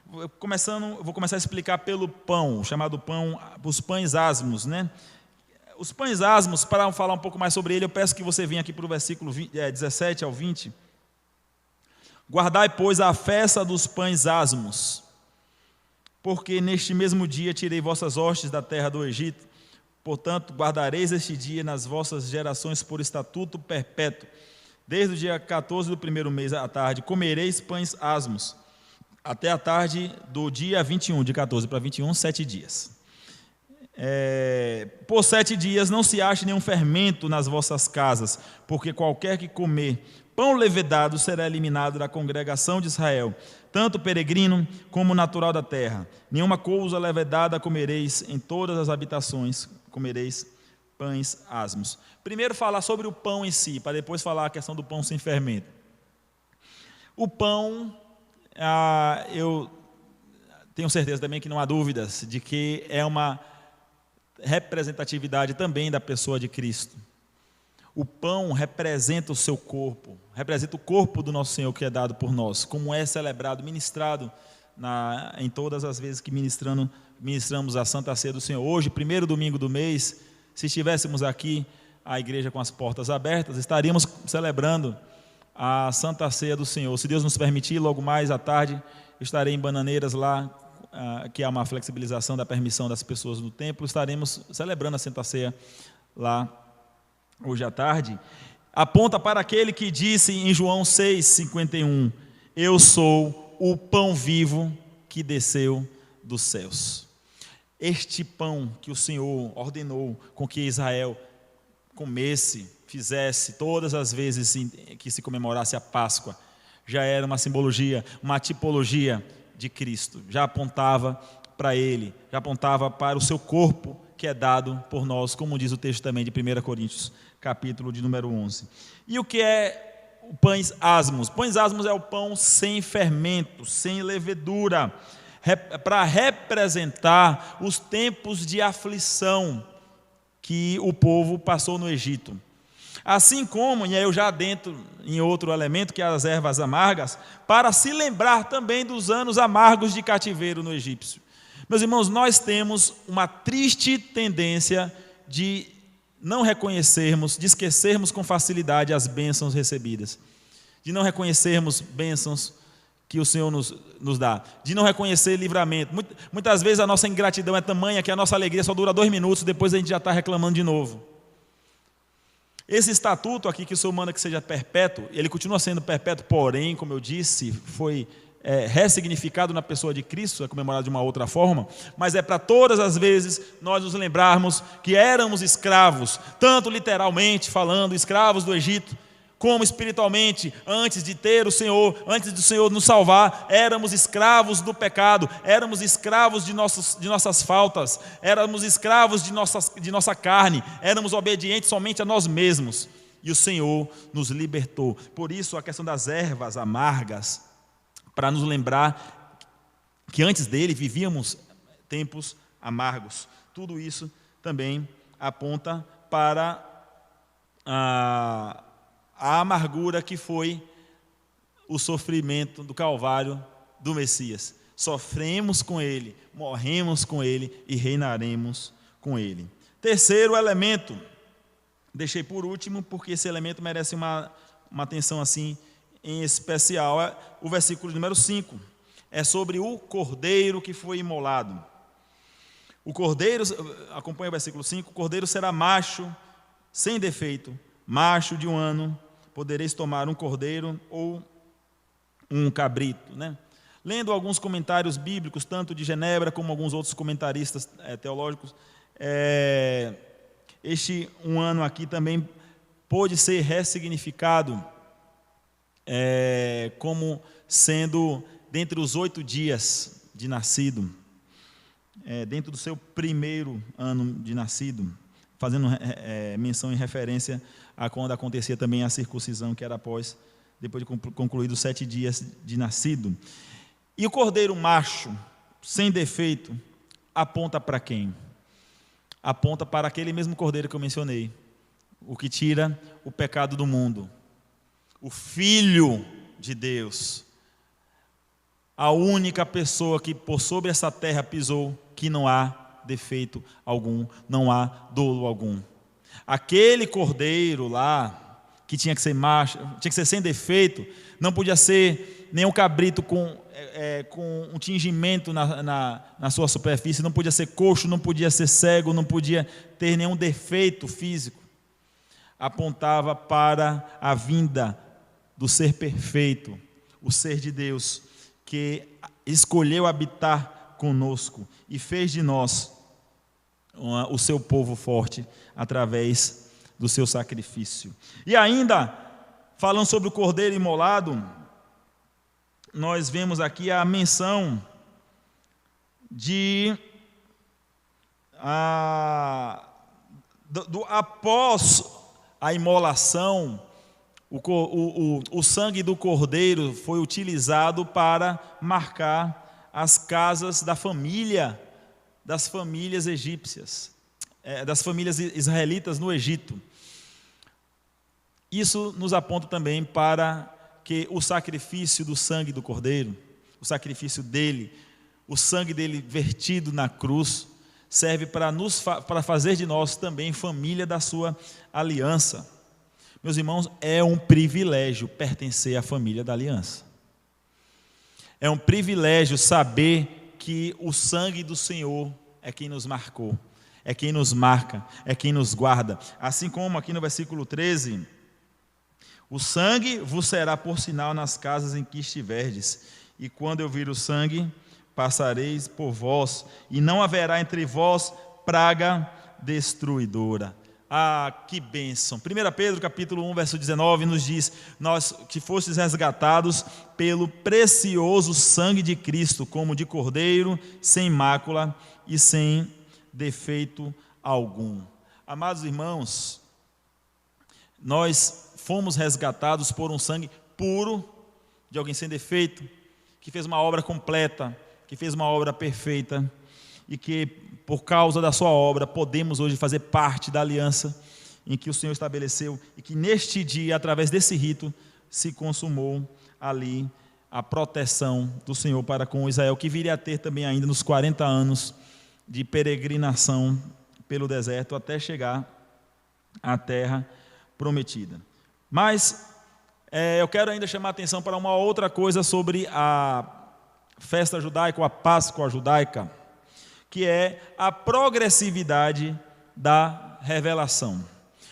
Vou começar a explicar pelo pão, chamado pão, os pães asmos, né? Os pães asmos, para falar um pouco mais sobre ele, eu peço que você venha aqui para o versículo 17 ao 20. Guardai, pois, a festa dos pães asmos, porque neste mesmo dia tirei vossas hostes da terra do Egito. Portanto, guardareis este dia nas vossas gerações por estatuto perpétuo. Desde o dia 14 do primeiro mês à tarde, comereis pães asmos, até a tarde do dia 21, de 14 para 21, 7 dias. Por 7 dias não se ache nenhum fermento nas vossas casas, porque qualquer que comer pão levedado será eliminado da congregação de Israel, tanto peregrino como natural da terra. Nenhuma coisa levedada comereis, em todas as habitações comereis pães asmos. Primeiro falar sobre o pão em si, para depois falar a questão do pão sem fermento. O pão, eu tenho certeza também que não há dúvidas de que é uma representatividade também da pessoa de Cristo. O pão representa o seu corpo, representa o corpo do nosso Senhor que é dado por nós, como é celebrado, ministrado em todas as vezes que ministramos a Santa Ceia do Senhor. Hoje, primeiro domingo do mês, se estivéssemos aqui, a igreja com as portas abertas, estaríamos celebrando a Santa Ceia do Senhor. Se Deus nos permitir, logo mais à tarde, estarei em Bananeiras lá, que é uma flexibilização da permissão das pessoas no templo. Estaremos celebrando a Santa Ceia lá hoje à tarde. Aponta para aquele que disse em João 6,51: eu sou o pão vivo que desceu dos céus. Este pão que o Senhor ordenou com que Israel comesse, fizesse todas as vezes que se comemorasse a Páscoa, já era uma simbologia, uma tipologia de Cristo, já apontava para Ele, já apontava para o seu corpo que é dado por nós, como diz o texto também de 1 Coríntios, capítulo de número 11. E o que é o pães asmos? Pães asmos é o pão sem fermento, sem levedura, para representar os tempos de aflição que o povo passou no Egito. Assim como, e aí eu já adentro em outro elemento, que é as ervas amargas, para se lembrar também dos anos amargos de cativeiro no Egito. Meus irmãos, nós temos uma triste tendência de não reconhecermos, de esquecermos com facilidade as bênçãos recebidas, de não reconhecermos bênçãos que o Senhor nos dá, de não reconhecer livramento. Muitas vezes a nossa ingratidão é tamanha que a nossa alegria só dura 2 minutos, depois a gente já está reclamando de novo. Esse estatuto aqui que o Senhor manda que seja perpétuo, ele continua sendo perpétuo, porém, como eu disse, foi ressignificado na pessoa de Cristo, é comemorado de uma outra forma, mas é para todas as vezes nós nos lembrarmos que éramos escravos, tanto literalmente falando, escravos do Egito, como espiritualmente, antes de ter o Senhor, antes do Senhor nos salvar, éramos escravos do pecado, éramos escravos de nossas faltas, éramos escravos de nossa carne, éramos obedientes somente a nós mesmos, e o Senhor nos libertou. Por isso a questão das ervas amargas, para nos lembrar que antes dele vivíamos tempos amargos. Tudo isso também aponta para a amargura que foi o sofrimento do Calvário do Messias. Sofremos com Ele, morremos com Ele e reinaremos com Ele. Terceiro elemento, deixei por último porque esse elemento merece uma atenção assim em especial, é o versículo número 5. É sobre o cordeiro que foi imolado. O cordeiro, acompanha o versículo 5, o cordeiro será macho, sem defeito, macho de 1 ano. Podereis tomar um cordeiro ou um cabrito, né? Lendo alguns comentários bíblicos, tanto de Genebra como alguns outros comentaristas teológicos, este um ano aqui também pôde ser ressignificado como sendo dentre os 8 dias de nascido, dentro do seu primeiro ano de nascido, fazendo menção em referência a quando acontecia também a circuncisão, que era depois de concluídos 7 dias de nascido. E o cordeiro macho, sem defeito, aponta para quem? Aponta para aquele mesmo cordeiro que eu mencionei, o que tira o pecado do mundo, o Filho de Deus, a única pessoa que por sobre essa terra pisou, que não há defeito algum, não há dolo algum. Aquele cordeiro lá, que tinha que ser macho, tinha que ser sem defeito, não podia ser nenhum cabrito com um tingimento na sua superfície, não podia ser coxo, não podia ser cego, não podia ter nenhum defeito físico. Apontava para a vinda do ser perfeito, o ser de Deus, que escolheu habitar conosco e fez de nós o seu povo forte através do seu sacrifício. E ainda, falando sobre o cordeiro imolado, nós vemos aqui a menção após a imolação, o sangue do cordeiro foi utilizado para marcar as casas das famílias egípcias, das famílias israelitas no Egito. Isso nos aponta também para que o sacrifício do sangue do cordeiro, o sacrifício dele, o sangue dele vertido na cruz, serve para fazer de nós também família da sua aliança. Meus irmãos, é um privilégio pertencer à família da aliança. É um privilégio saber que o sangue do Senhor é quem nos marcou, é quem nos marca, é quem nos guarda. Assim como aqui no versículo 13, o sangue vos será por sinal nas casas em que estiverdes, e quando eu vir o sangue, passareis por vós, e não haverá entre vós praga destruidora. Ah, que bênção! 1 Pedro capítulo 1, verso 19 nos diz: nós que fostes resgatados pelo precioso sangue de Cristo, como de cordeiro, sem mácula e sem defeito algum. Amados irmãos, nós fomos resgatados por um sangue puro, de alguém sem defeito, que fez uma obra completa, que fez uma obra perfeita, e que por causa da sua obra podemos hoje fazer parte da aliança em que o Senhor estabeleceu, e que neste dia, através desse rito, se consumou ali a proteção do Senhor para com Israel, que viria a ter também ainda nos 40 anos de peregrinação pelo deserto até chegar à terra prometida. Mas eu quero ainda chamar a atenção para uma outra coisa sobre a festa judaica, ou a Páscoa judaica, que é a progressividade da revelação.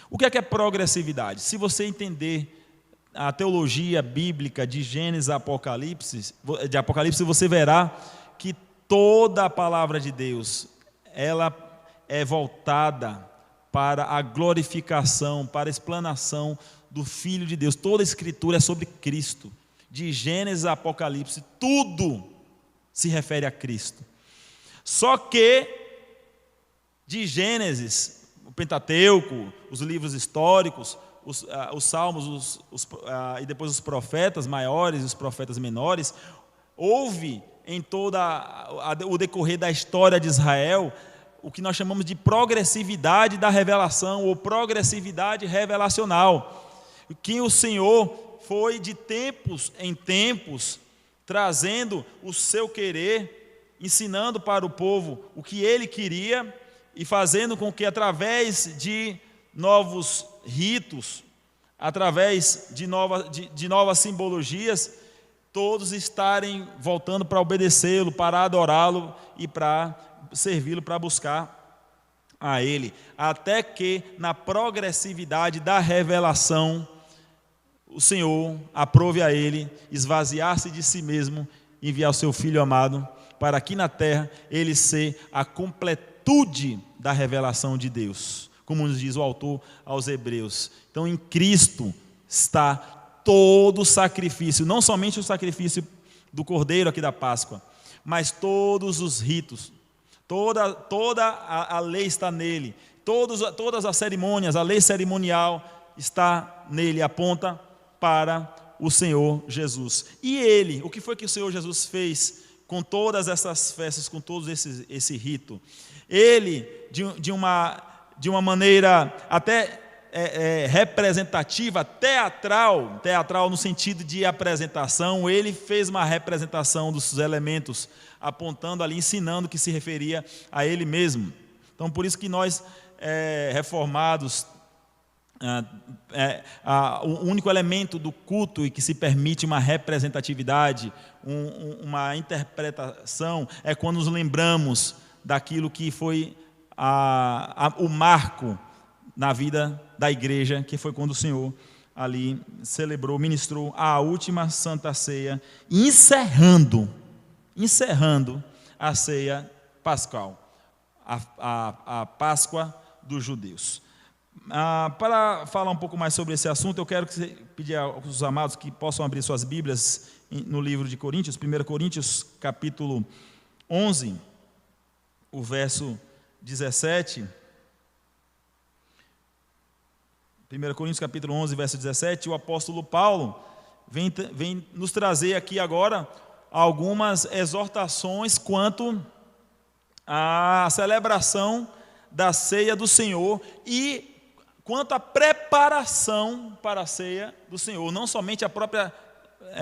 O que é progressividade? Se você entender a teologia bíblica de Gênesis a Apocalipse, você verá que toda a palavra de Deus, ela é voltada para a glorificação, para a explanação do Filho de Deus. Toda a Escritura é sobre Cristo. De Gênesis a Apocalipse, tudo se refere a Cristo. Só que, de Gênesis, o Pentateuco, os livros históricos, os Salmos, e depois os profetas maiores e os profetas menores, houve em o decorrer da história de Israel o que nós chamamos de progressividade da revelação, ou progressividade revelacional, que o Senhor foi de tempos em tempos trazendo o seu querer, ensinando para o povo o que ele queria e fazendo com que, através de novos ritos, através de novas simbologias, todos estarem voltando para obedecê-lo, para adorá-lo e para servi-lo, para buscar a ele, até que na progressividade da revelação o Senhor aprove a ele esvaziar-se de si mesmo enviar o seu Filho amado para aqui na terra ele ser a completude da revelação de Deus, como nos diz o autor aos Hebreus. Então, em Cristo está todo o sacrifício, não somente o sacrifício do Cordeiro aqui da Páscoa, mas todos os ritos, toda a lei está nele, todas as cerimônias, a lei cerimonial está nele, aponta para o Senhor Jesus. E ele, o que foi que o Senhor Jesus fez com todas essas festas, com todo esse rito? Ele, de uma maneira até representativa, teatral no sentido de apresentação, ele fez uma representação dos elementos, apontando ali, ensinando que se referia a ele mesmo. Então, por isso que nós, reformados, o único elemento do culto e que se permite uma representatividade, uma interpretação, é quando nos lembramos daquilo que foi o marco na vida da igreja, que foi quando o Senhor ali celebrou, ministrou a última Santa Ceia, encerrando a ceia pascal, a Páscoa dos judeus. Para falar um pouco mais sobre esse assunto, eu quero pedir aos amados que possam abrir suas Bíblias no livro de Coríntios, 1 Coríntios capítulo 11, o verso 17. 1 Coríntios capítulo 11, verso 17, o apóstolo Paulo vem nos trazer aqui agora algumas exortações quanto à celebração da ceia do Senhor e quanto à preparação para a ceia do Senhor, não somente a própria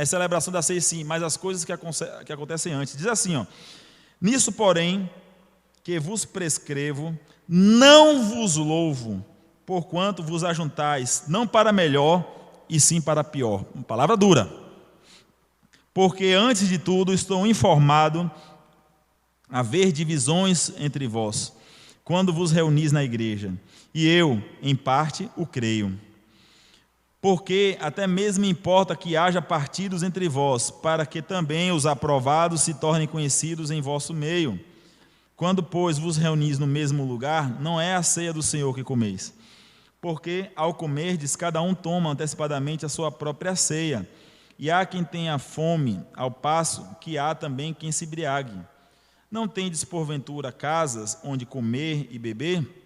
celebração da ceia, sim, mas as coisas que acontecem antes. Diz assim, nisso, porém, que vos prescrevo, não vos louvo, porquanto vos ajuntais, não para melhor, e sim para pior. Uma palavra dura. Porque, antes de tudo, estou informado haver divisões entre vós, quando vos reunis na igreja, e eu, em parte, o creio. Porque até mesmo importa que haja partidos entre vós, para que também os aprovados se tornem conhecidos em vosso meio. Quando, pois, vos reunis no mesmo lugar, não é a ceia do Senhor que comeis. Porque, ao comerdes, cada um toma antecipadamente a sua própria ceia, e há quem tenha fome, ao passo que há também quem se embriague. Não tendes, porventura, casas onde comer e beber?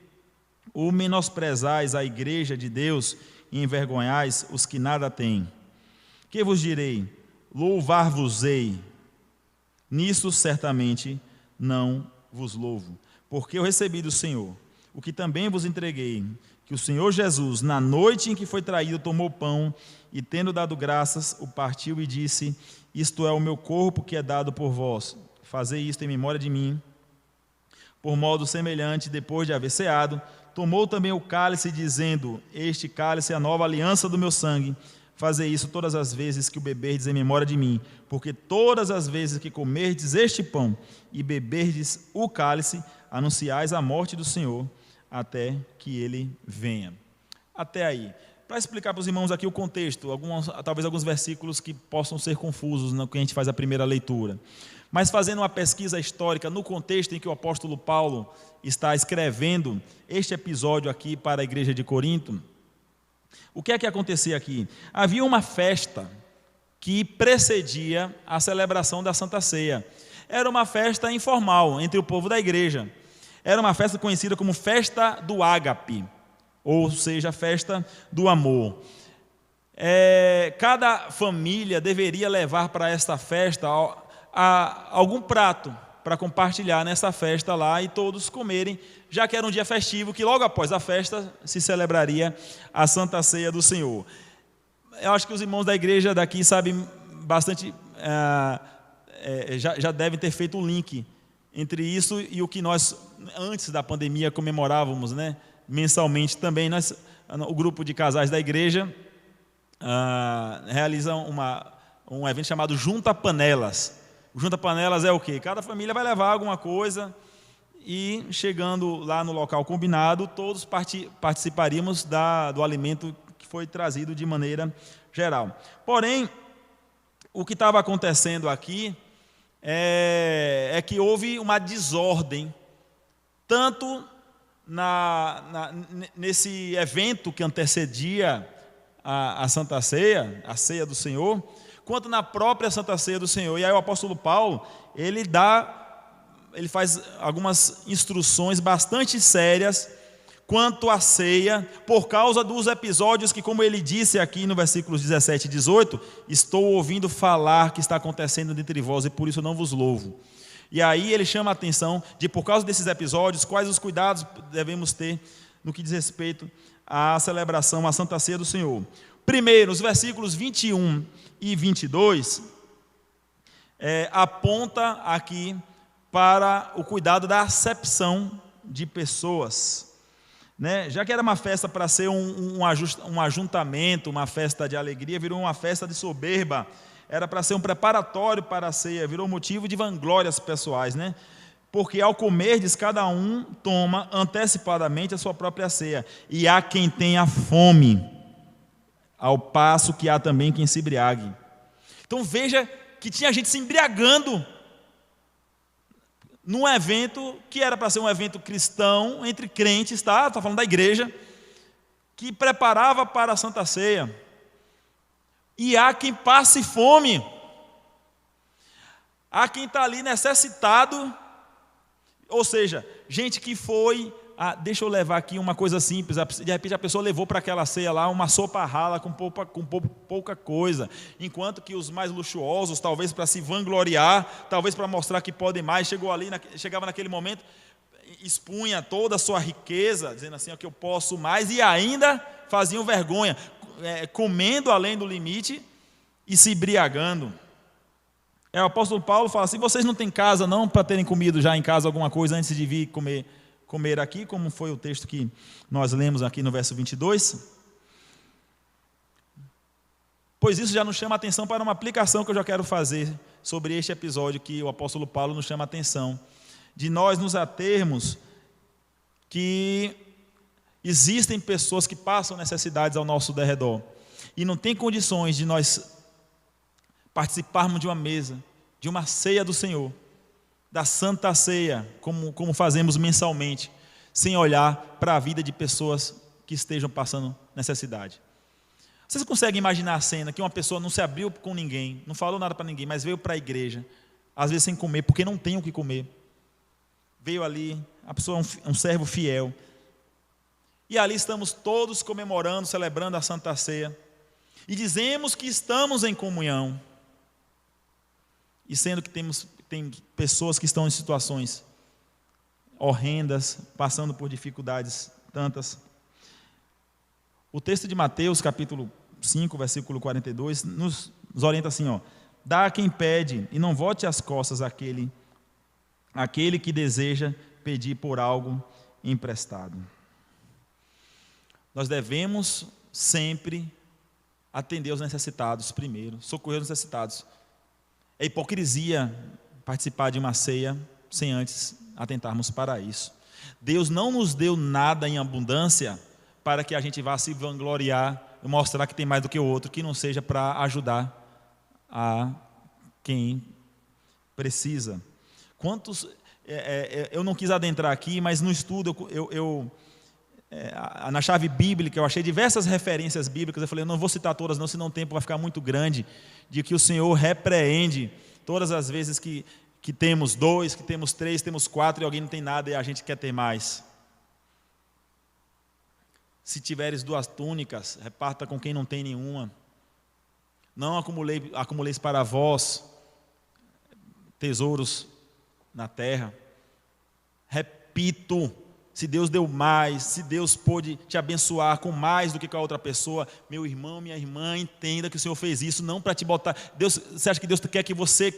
Ou menosprezais a igreja de Deus e envergonhais os que nada têm? Que vos direi? Louvar-vos-ei. Nisso certamente não vos louvo, porque eu recebi do Senhor o que também vos entreguei, que o Senhor Jesus, na noite em que foi traído, tomou pão e, tendo dado graças, o partiu e disse: isto é o meu corpo que é dado por vós, fazei isto em memória de mim. Por modo semelhante, depois de haver ceado, tomou também o cálice, dizendo: este cálice é a nova aliança do meu sangue, fazei isso todas as vezes que o beberdes em memória de mim, porque todas as vezes que comerdes este pão e beberdes o cálice, anunciais a morte do Senhor, até que ele venha. Até aí. Para explicar para os irmãos aqui o contexto, talvez alguns versículos que possam ser confusos no que a gente faz a primeira leitura. Mas fazendo uma pesquisa histórica no contexto em que o apóstolo Paulo está escrevendo este episódio aqui para a igreja de Corinto, o que é que acontecia aqui? Havia uma festa que precedia a celebração da Santa Ceia. Era uma festa informal entre o povo da igreja. Era uma festa conhecida como festa do ágape, ou seja, festa do amor. Cada família deveria levar para esta festa algum prato para compartilhar nessa festa lá e todos comerem, já que era um dia festivo, que logo após a festa se celebraria a Santa Ceia do Senhor. Eu acho que os irmãos da igreja daqui sabem bastante, já devem ter feito o link entre isso e o que nós, antes da pandemia, comemorávamos, né, mensalmente também. O grupo de casais da igreja realiza um evento chamado Junta Panelas. O Junta Panelas é o quê? Cada família vai levar alguma coisa e, chegando lá no local combinado, todos participaríamos do alimento que foi trazido de maneira geral. Porém, o que estava acontecendo aqui é que houve uma desordem, tanto nesse evento que antecedia a Santa Ceia, a Ceia do Senhor, quanto na própria Santa Ceia do Senhor. E aí o apóstolo Paulo, ele faz algumas instruções bastante sérias quanto à ceia, por causa dos episódios que, como ele disse aqui no versículos 17 e 18, estou ouvindo falar que está acontecendo dentre vós e por isso não vos louvo. E aí ele chama a atenção de, por causa desses episódios, quais os cuidados devemos ter no que diz respeito à celebração, à Santa Ceia do Senhor. Primeiro, os versículos 21 e 22 aponta aqui para o cuidado da acepção de pessoas. Já que era uma festa para ser um ajuntamento, uma festa de alegria, virou uma festa de soberba. Era para ser um preparatório para a ceia, virou motivo de vanglórias pessoais, Porque ao comerdes, cada um toma antecipadamente a sua própria ceia, e há quem tenha fome, ao passo que há também quem se embriague. Então veja que tinha gente se embriagando num evento que era para ser um evento cristão, entre crentes, está falando da igreja, que preparava para a Santa Ceia. E há quem passe fome, há quem está ali necessitado, ou seja, gente que foi, deixa eu levar aqui uma coisa simples, de repente a pessoa levou para aquela ceia lá uma sopa rala com pouca coisa, enquanto que os mais luxuosos, talvez para se vangloriar, talvez para mostrar que podem mais, chegava naquele momento, expunha toda a sua riqueza, dizendo assim, que eu posso mais, e ainda faziam vergonha, comendo além do limite e se embriagando. O apóstolo Paulo fala assim, vocês não têm casa não para terem comido já em casa alguma coisa antes de vir comer aqui, como foi o texto que nós lemos aqui no verso 22? Pois isso já nos chama a atenção para uma aplicação que eu já quero fazer sobre este episódio que o apóstolo Paulo nos chama a atenção, de nós nos atermos que existem pessoas que passam necessidades ao nosso derredor e não tem condições de nós participarmos de uma mesa, de uma ceia do Senhor, da Santa Ceia, como fazemos mensalmente, sem olhar para a vida de pessoas que estejam passando necessidade. Vocês conseguem imaginar a cena que uma pessoa não se abriu com ninguém, não falou nada para ninguém, mas veio para a igreja, às vezes sem comer, porque não tem o que comer. Veio ali, a pessoa é um servo fiel. E ali estamos todos comemorando, celebrando a Santa Ceia. E dizemos que estamos em comunhão. E sendo que tem pessoas que estão em situações horrendas, passando por dificuldades tantas. O texto de Mateus, capítulo 5, versículo 42, nos orienta assim, dá a quem pede e não volte as costas àquele que deseja pedir por algo emprestado. Nós devemos sempre atender os necessitados primeiro, socorrer os necessitados. É hipocrisia participar de uma ceia sem antes atentarmos para isso. Deus não nos deu nada em abundância para que a gente vá se vangloriar e mostrar que tem mais do que o outro, que não seja para ajudar a quem precisa. Eu não quis adentrar aqui, mas no estudo, na chave bíblica, eu achei diversas referências bíblicas. Eu falei, eu não vou citar todas não, senão o tempo vai ficar muito grande, de que o Senhor repreende todas as vezes que temos 2, que temos 3, temos 4 e alguém não tem nada e a gente quer ter mais. Se tiveres 2 túnicas, reparta com quem não tem nenhuma. Não acumuleis para vós tesouros na terra. Repito, se Deus deu mais, se Deus pôde te abençoar com mais do que com a outra pessoa, meu irmão, minha irmã, entenda que o Senhor fez isso não para te botar. Você acha que Deus quer que você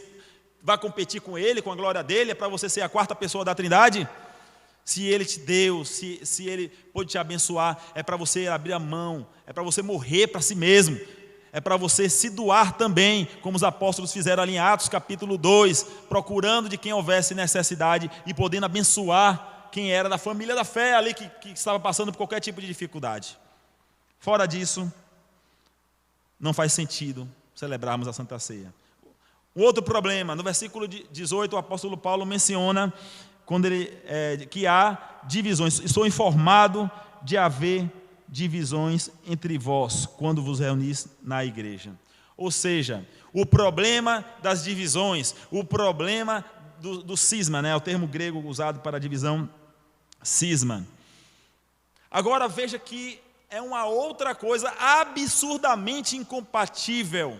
vá competir com Ele, com a glória dEle, é para você ser a 4ª pessoa da Trindade? Se Ele te deu, se Ele pôde te abençoar, é para você abrir a mão, é para você morrer para si mesmo, é para você se doar também, como os apóstolos fizeram ali em Atos capítulo 2, procurando de quem houvesse necessidade e podendo abençoar quem era da família da fé ali, que estava passando por qualquer tipo de dificuldade. Fora disso, não faz sentido celebrarmos a Santa Ceia. Um outro problema, no versículo 18, o apóstolo Paulo menciona que há divisões. Estou informado de haver divisões entre vós, quando vos reunis na igreja. Ou seja, o problema das divisões, o problema do cisma, né? O termo grego usado para a divisão, cisma. Agora veja que é uma outra coisa absurdamente incompatível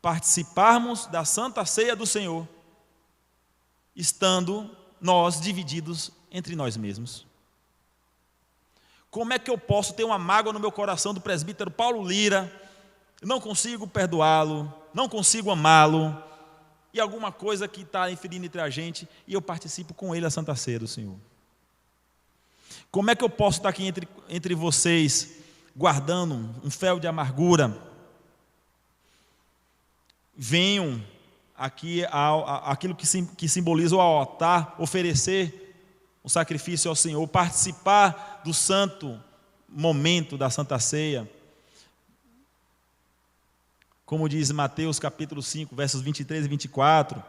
participarmos da Santa Ceia do Senhor, estando nós divididos entre nós mesmos. Como é que eu posso ter uma mágoa no meu coração do presbítero Paulo Lira, não consigo perdoá-lo, não consigo amá-lo, e alguma coisa que está inferindo entre a gente, e eu participo com ele a Santa Ceia do Senhor? Como é que eu posso estar aqui entre vocês, guardando um fel de amargura? Venham aqui aquilo que simboliza o altar, oferecer o sacrifício ao Senhor, participar do santo momento da Santa Ceia. Como diz Mateus capítulo 5, versos 23 e 24,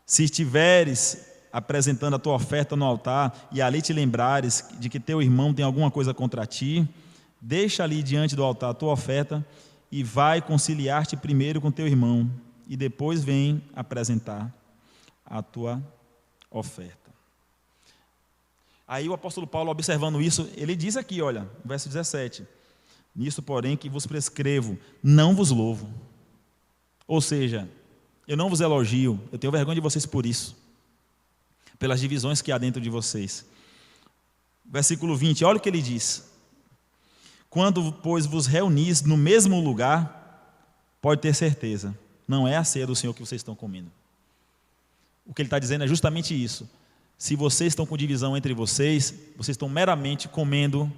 se estiveres apresentando a tua oferta no altar, e ali te lembrares de que teu irmão tem alguma coisa contra ti, deixa ali diante do altar a tua oferta, e vai conciliar-te primeiro com teu irmão, e depois vem apresentar a tua oferta. Aí o apóstolo Paulo, observando isso, ele diz aqui, olha, verso 17, nisto, porém, que vos prescrevo, não vos louvo. Ou seja, eu não vos elogio, eu tenho vergonha de vocês por isso, pelas divisões que há dentro de vocês. Versículo 20, olha o que ele diz: quando, pois, vos reunis no mesmo lugar, pode ter certeza, não é a ceia do Senhor que vocês estão comendo. O que ele está dizendo é justamente isso. Se vocês estão com divisão entre vocês estão meramente comendo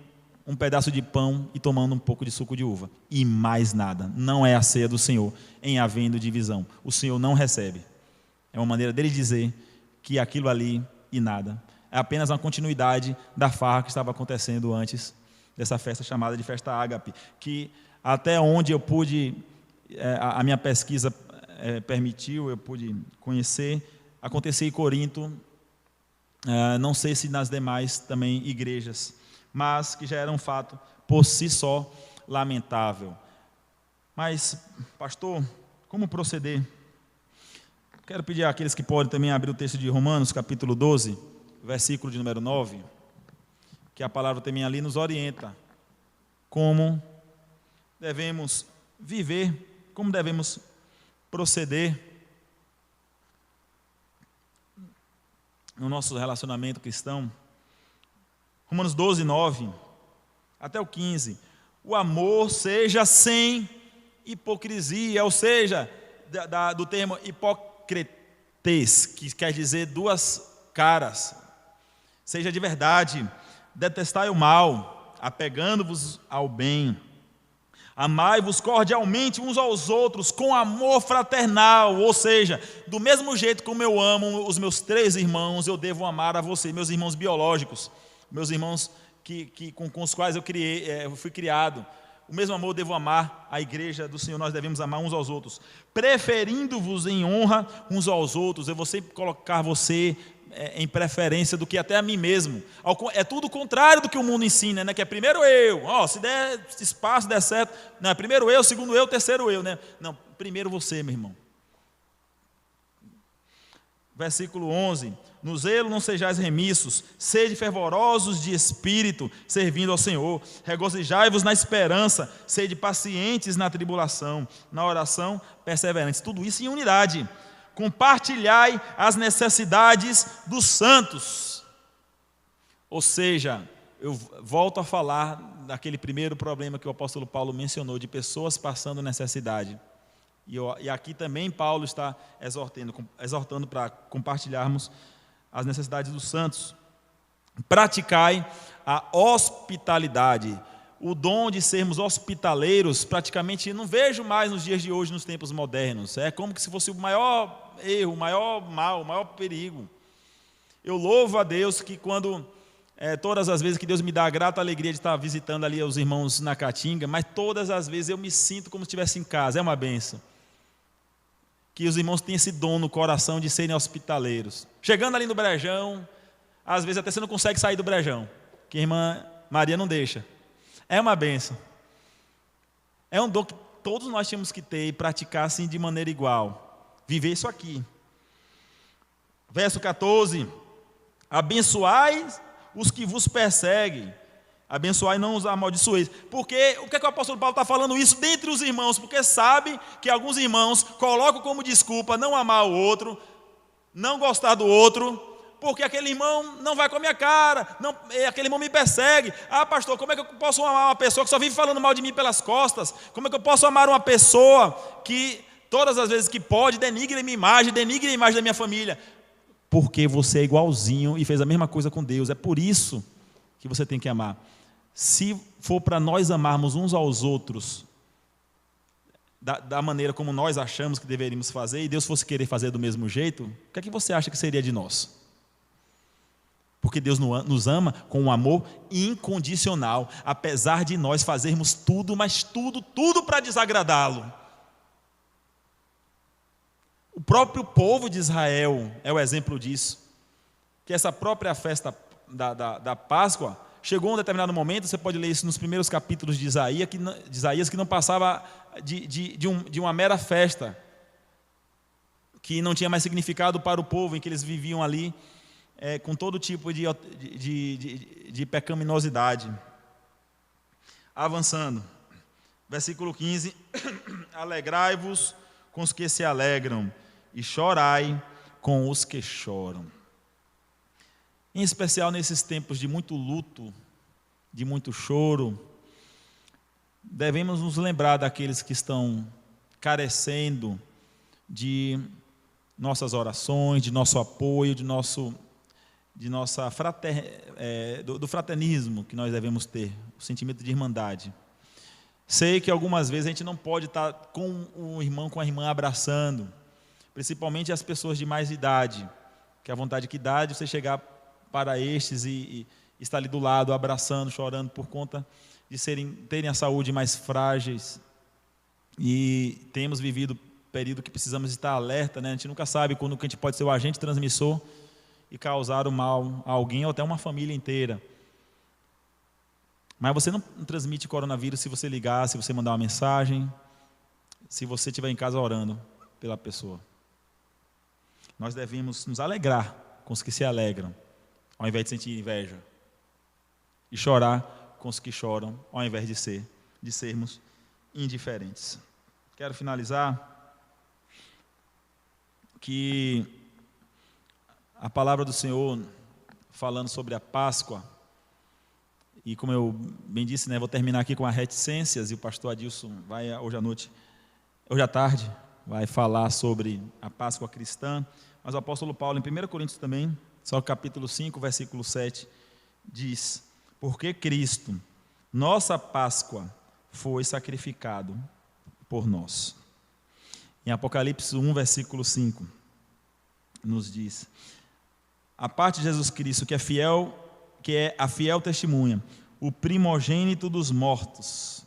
um pedaço de pão e tomando um pouco de suco de uva, e mais nada. Não é a ceia do Senhor em havendo divisão. O Senhor não recebe. É uma maneira dele dizer que aquilo ali e nada. É apenas uma continuidade da farra que estava acontecendo antes dessa festa chamada de festa ágape, que até onde eu pude, a minha pesquisa permitiu, eu pude conhecer, acontecer em Corinto, não sei se nas demais também igrejas, mas que já era um fato por si só lamentável. Mas, pastor, como proceder? Quero pedir àqueles que podem também abrir o texto de Romanos, capítulo 12, versículo de número 9, que a palavra também ali nos orienta como devemos viver, como devemos proceder no nosso relacionamento cristão. Romanos 12, 9 até o 15. O amor seja sem hipocrisia, ou seja, do termo hipócrites, que quer dizer duas caras. Seja de verdade, detestai o mal, apegando-vos ao bem. Amai-vos cordialmente uns aos outros, com amor fraternal, ou seja, do mesmo jeito como eu amo os meus 3 irmãos, eu devo amar a você, meus irmãos biológicos, meus irmãos com os quais eu fui criado. O mesmo amor eu devo amar a igreja do Senhor, nós devemos amar uns aos outros, preferindo-vos em honra uns aos outros. Eu vou sempre colocar você em preferência do que até a mim mesmo. É tudo o contrário do que o mundo ensina, né? Que é primeiro eu, se der espaço, der certo, não, é primeiro eu, segundo eu, terceiro eu, né? Não, primeiro você, meu irmão. Versículo 11, no zelo não sejais remissos, sede fervorosos de espírito, servindo ao Senhor, regozijai-vos na esperança, sede pacientes na tribulação, na oração perseverantes, tudo isso em unidade. Compartilhai as necessidades dos santos. Ou seja, eu volto a falar daquele primeiro problema que o apóstolo Paulo mencionou, de pessoas passando necessidade. E aqui também Paulo está exortando para compartilharmos as necessidades dos santos. Praticai a hospitalidade. O dom de sermos hospitaleiros, praticamente não vejo mais nos dias de hoje, nos tempos modernos. É como se fosse o maior erro, o maior mal, o maior perigo. Eu louvo a Deus que quando todas as vezes que Deus me dá a grata alegria de estar visitando ali os irmãos na Caatinga, mas todas as vezes eu me sinto como se estivesse em casa, é uma bênção. Que os irmãos têm esse dom no coração de serem hospitaleiros. Chegando ali no brejão, às vezes até você não consegue sair do brejão, que a irmã Maria não deixa. É uma bênção. É um dom que todos nós tínhamos que ter e praticar assim de maneira igual. Viver isso aqui. Verso 14. Abençoai os que vos perseguem. Abençoai e não os amaldiçoeis. Porque o que é que o apóstolo Paulo está falando isso dentre os irmãos? Porque sabe que alguns irmãos colocam como desculpa não amar o outro, não gostar do outro, porque aquele irmão não vai com a minha cara, não, aquele irmão me persegue. Ah, pastor, como é que eu posso amar uma pessoa que só vive falando mal de mim pelas costas? Como é que eu posso amar uma pessoa que todas as vezes que pode denigre a minha imagem, denigre a imagem da minha família? Porque você é igualzinho e fez a mesma coisa com Deus. É por isso que você tem que amar. Se for para nós amarmos uns aos outros da maneira como nós achamos que deveríamos fazer, e Deus fosse querer fazer do mesmo jeito, o que é que você acha que seria de nós? Porque Deus nos ama com um amor incondicional, apesar de nós fazermos tudo, mas tudo para desagradá-lo. O próprio povo de Israel é o exemplo disso, que essa própria festa da Páscoa, chegou um determinado momento, você pode ler isso nos primeiros capítulos de Isaías, que não passava de uma mera festa, que não tinha mais significado para o povo, em que eles viviam ali com todo tipo de pecaminosidade. Avançando, versículo 15: alegrai-vos com os que se alegram, e chorai com os que choram. Em especial nesses tempos de muito luto, de muito choro, devemos nos lembrar daqueles que estão carecendo de nossas orações, de nosso apoio, do fraternismo que nós devemos ter, o sentimento de irmandade. Sei que algumas vezes a gente não pode estar com o irmão, com a irmã abraçando, principalmente as pessoas de mais idade, que a vontade que dá de você chegar para estes e estar ali do lado, abraçando, chorando, por conta de terem a saúde mais frágeis. E temos vivido período que precisamos estar alerta, né? A gente nunca sabe quando que a gente pode ser o agente transmissor e causar o mal a alguém ou até uma família inteira. Mas você não transmite coronavírus se você ligar, se você mandar uma mensagem, se você estiver em casa orando pela pessoa. Nós devemos nos alegrar com os que se alegram, ao invés de sentir inveja, e chorar com os que choram, ao invés de sermos indiferentes. Quero finalizar que a palavra do Senhor, falando sobre a Páscoa, e como eu bem disse, vou terminar aqui com as reticências, e o pastor Adilson vai hoje à tarde, vai falar sobre a Páscoa cristã, mas o apóstolo Paulo, em 1 Coríntios também, só capítulo 5, versículo 7, diz: porque Cristo, nossa Páscoa, foi sacrificado por nós. Em Apocalipse 1, versículo 5, nos diz: a parte de Jesus Cristo, que é a fiel testemunha, o primogênito dos mortos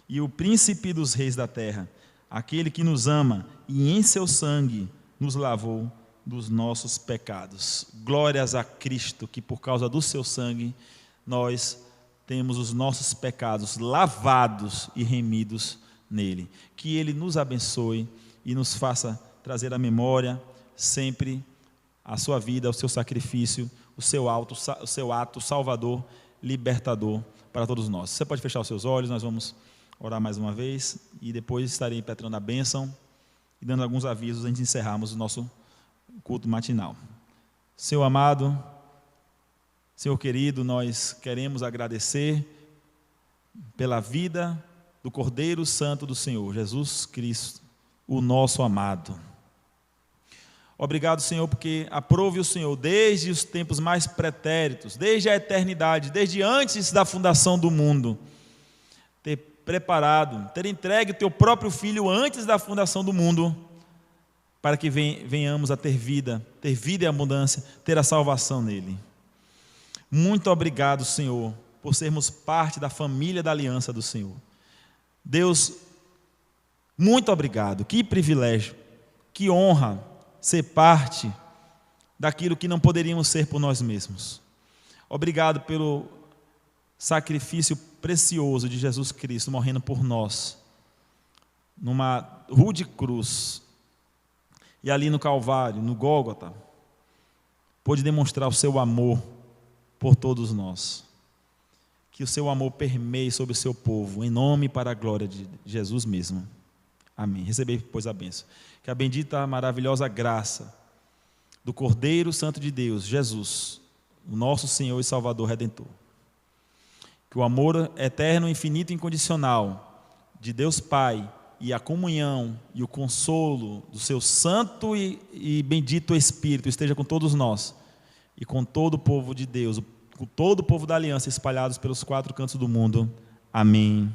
e o príncipe dos reis da terra, aquele que nos ama e em seu sangue nos lavou dos nossos pecados. Glórias a Cristo, que por causa do seu sangue nós temos os nossos pecados lavados e remidos nele. Que ele nos abençoe e nos faça trazer à memória sempre a sua vida, o seu sacrifício, o seu ato salvador, libertador para todos nós. Você pode fechar os seus olhos, nós vamos orar mais uma vez e depois estarei impetrando a bênção e dando alguns avisos antes de encerrarmos o nosso culto matinal. Senhor amado, Senhor querido, nós queremos agradecer pela vida do Cordeiro Santo do Senhor, Jesus Cristo, o nosso amado. Obrigado, Senhor, porque aprove o Senhor desde os tempos mais pretéritos, desde a eternidade, desde antes da fundação do mundo, ter preparado, ter entregue o teu próprio Filho antes da fundação do mundo, para que venhamos a ter vida em abundância, ter a salvação nele. Muito obrigado, Senhor, por sermos parte da família da aliança do Senhor. Deus, muito obrigado. Que privilégio, que honra ser parte daquilo que não poderíamos ser por nós mesmos. Obrigado pelo sacrifício precioso de Jesus Cristo morrendo por nós, numa rude cruz, e ali no Calvário, no Gólgota, pôde demonstrar o seu amor por todos nós. Que o seu amor permeie sobre o seu povo, em nome e para a glória de Jesus mesmo. Amém. Recebei, pois, a bênção. Que a bendita, maravilhosa graça do Cordeiro Santo de Deus, Jesus, o nosso Senhor e Salvador Redentor, que o amor eterno, infinito e incondicional de Deus Pai e a comunhão e o consolo do seu santo e bendito Espírito esteja com todos nós e com todo o povo de Deus, com todo o povo da aliança espalhados pelos 4 cantos do mundo. Amém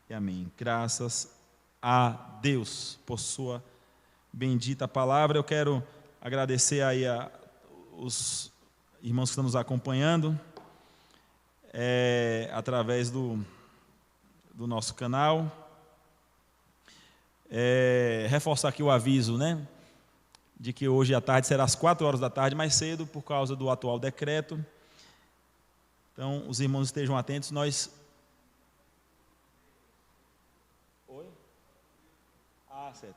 e amém. Graças a Deus por sua bendita palavra. Eu quero agradecer aí os irmãos que estão nos acompanhando através do nosso canal. Reforçar aqui o aviso, né, de que hoje à tarde será às 4 horas da tarde, mais cedo, por causa do atual decreto. Então, os irmãos estejam atentos. Oi? Certo.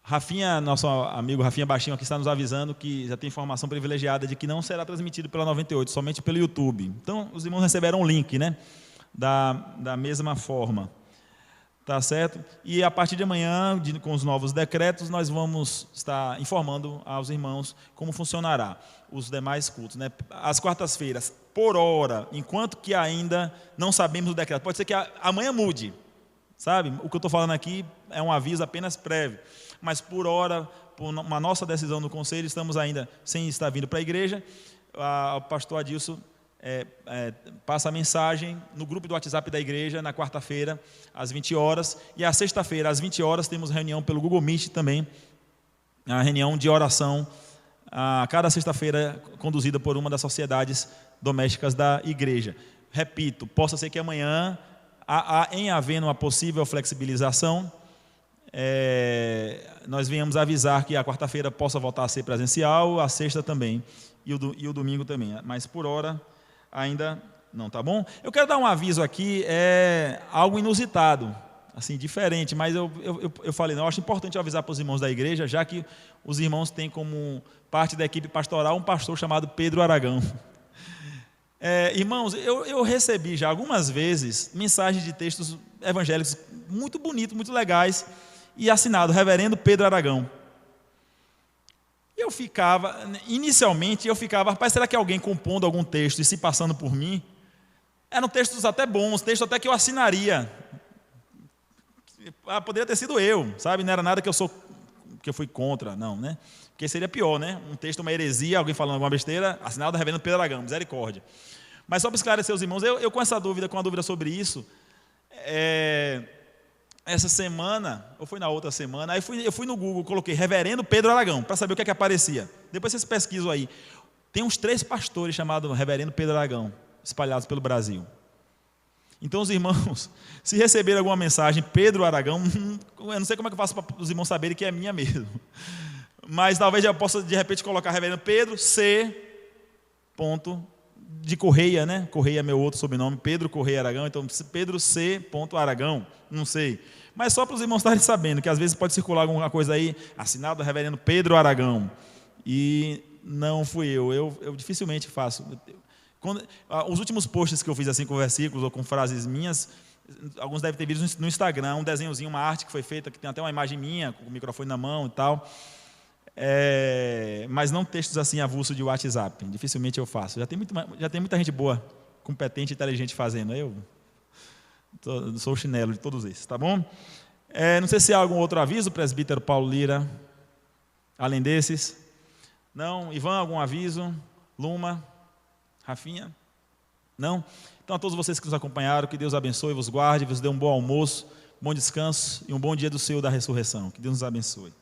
Rafinha, nosso amigo Rafinha Baixinho aqui está nos avisando que já tem informação privilegiada de que não será transmitido pela 98, somente pelo YouTube. Então, os irmãos receberão um link, né, da mesma forma. Tá certo? E a partir de amanhã, com os novos decretos, nós vamos estar informando aos irmãos como funcionará os demais cultos, né? Às quartas-feiras, por hora, enquanto que ainda não sabemos o decreto. Pode ser que amanhã mude, sabe? O que eu estou falando aqui é um aviso apenas prévio. Mas por hora, por uma nossa decisão no conselho, estamos ainda sem estar vindo para a igreja. O pastor Adilson passa a mensagem no grupo do WhatsApp da igreja na quarta-feira, às 20 horas, e à sexta-feira, às 20 horas, temos reunião pelo Google Meet também, a reunião de oração, a cada sexta-feira, conduzida por uma das sociedades domésticas da igreja. Repito, possa ser que amanhã, em havendo uma possível flexibilização, nós venhamos avisar que a quarta-feira possa voltar a ser presencial, a sexta também, e o domingo também, mas por hora ainda não, tá bom? Eu quero dar um aviso aqui, algo inusitado, assim, diferente, mas eu falei, não, eu acho importante avisar para os irmãos da igreja, já que os irmãos têm como parte da equipe pastoral um pastor chamado Pedro Aragão. Irmãos, eu recebi já algumas vezes mensagens de textos evangélicos muito bonitos, muito legais, e assinado Reverendo Pedro Aragão. Inicialmente eu ficava, rapaz, será que alguém compondo algum texto e se passando por mim? Eram textos até bons, textos até que eu assinaria. Poderia ter sido eu, sabe? Não era nada que eu fui contra, não, né? Porque seria pior, né? Um texto, uma heresia, alguém falando alguma besteira, assinado Reverendo Pedro Aragão, misericórdia. Mas só para esclarecer os irmãos, eu com essa dúvida, com a dúvida sobre isso, essa semana, ou foi na outra semana, aí eu fui no Google, coloquei Reverendo Pedro Aragão, para saber o que é que aparecia. Depois vocês pesquisam aí. Tem uns 3 pastores chamados Reverendo Pedro Aragão, espalhados pelo Brasil. Então os irmãos, se receberem alguma mensagem, Pedro Aragão, eu não sei como é que eu faço para os irmãos saberem que é minha mesmo. Mas talvez eu possa, de repente, colocar Reverendo Pedro C. de Correia, né? Correia é meu outro sobrenome, Pedro Correia Aragão, então Pedro C. Aragão, não sei. Mas só para os irmãos estarem sabendo, que às vezes pode circular alguma coisa aí, assinado Reverendo Pedro Aragão. E não fui eu dificilmente faço. Os últimos posts que eu fiz assim com versículos ou com frases minhas, alguns devem ter visto no Instagram, um desenhozinho, uma arte que foi feita, que tem até uma imagem minha, com o microfone na mão e tal. Mas não textos assim avulso de WhatsApp, dificilmente eu faço. Já tem muita gente boa, competente e inteligente fazendo. Eu sou o chinelo de todos esses, tá bom? Não sei se há algum outro aviso, presbítero Paulo Lira, além desses. Não? Ivan, algum aviso? Luma? Rafinha? Não? Então a todos vocês que nos acompanharam, que Deus abençoe, vos guarde, vos dê um bom almoço, bom descanso e um bom dia do Senhor da ressurreição. Que Deus nos abençoe.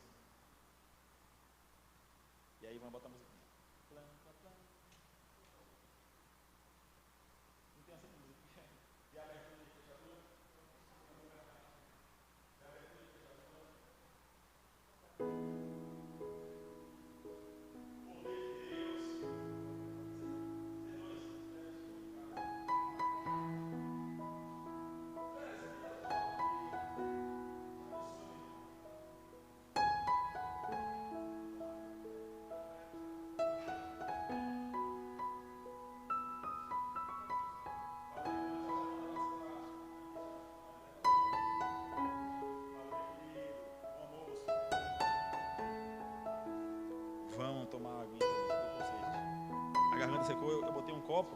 Vamos tomar uma aguinha também. A garganta secou, eu botei um copo.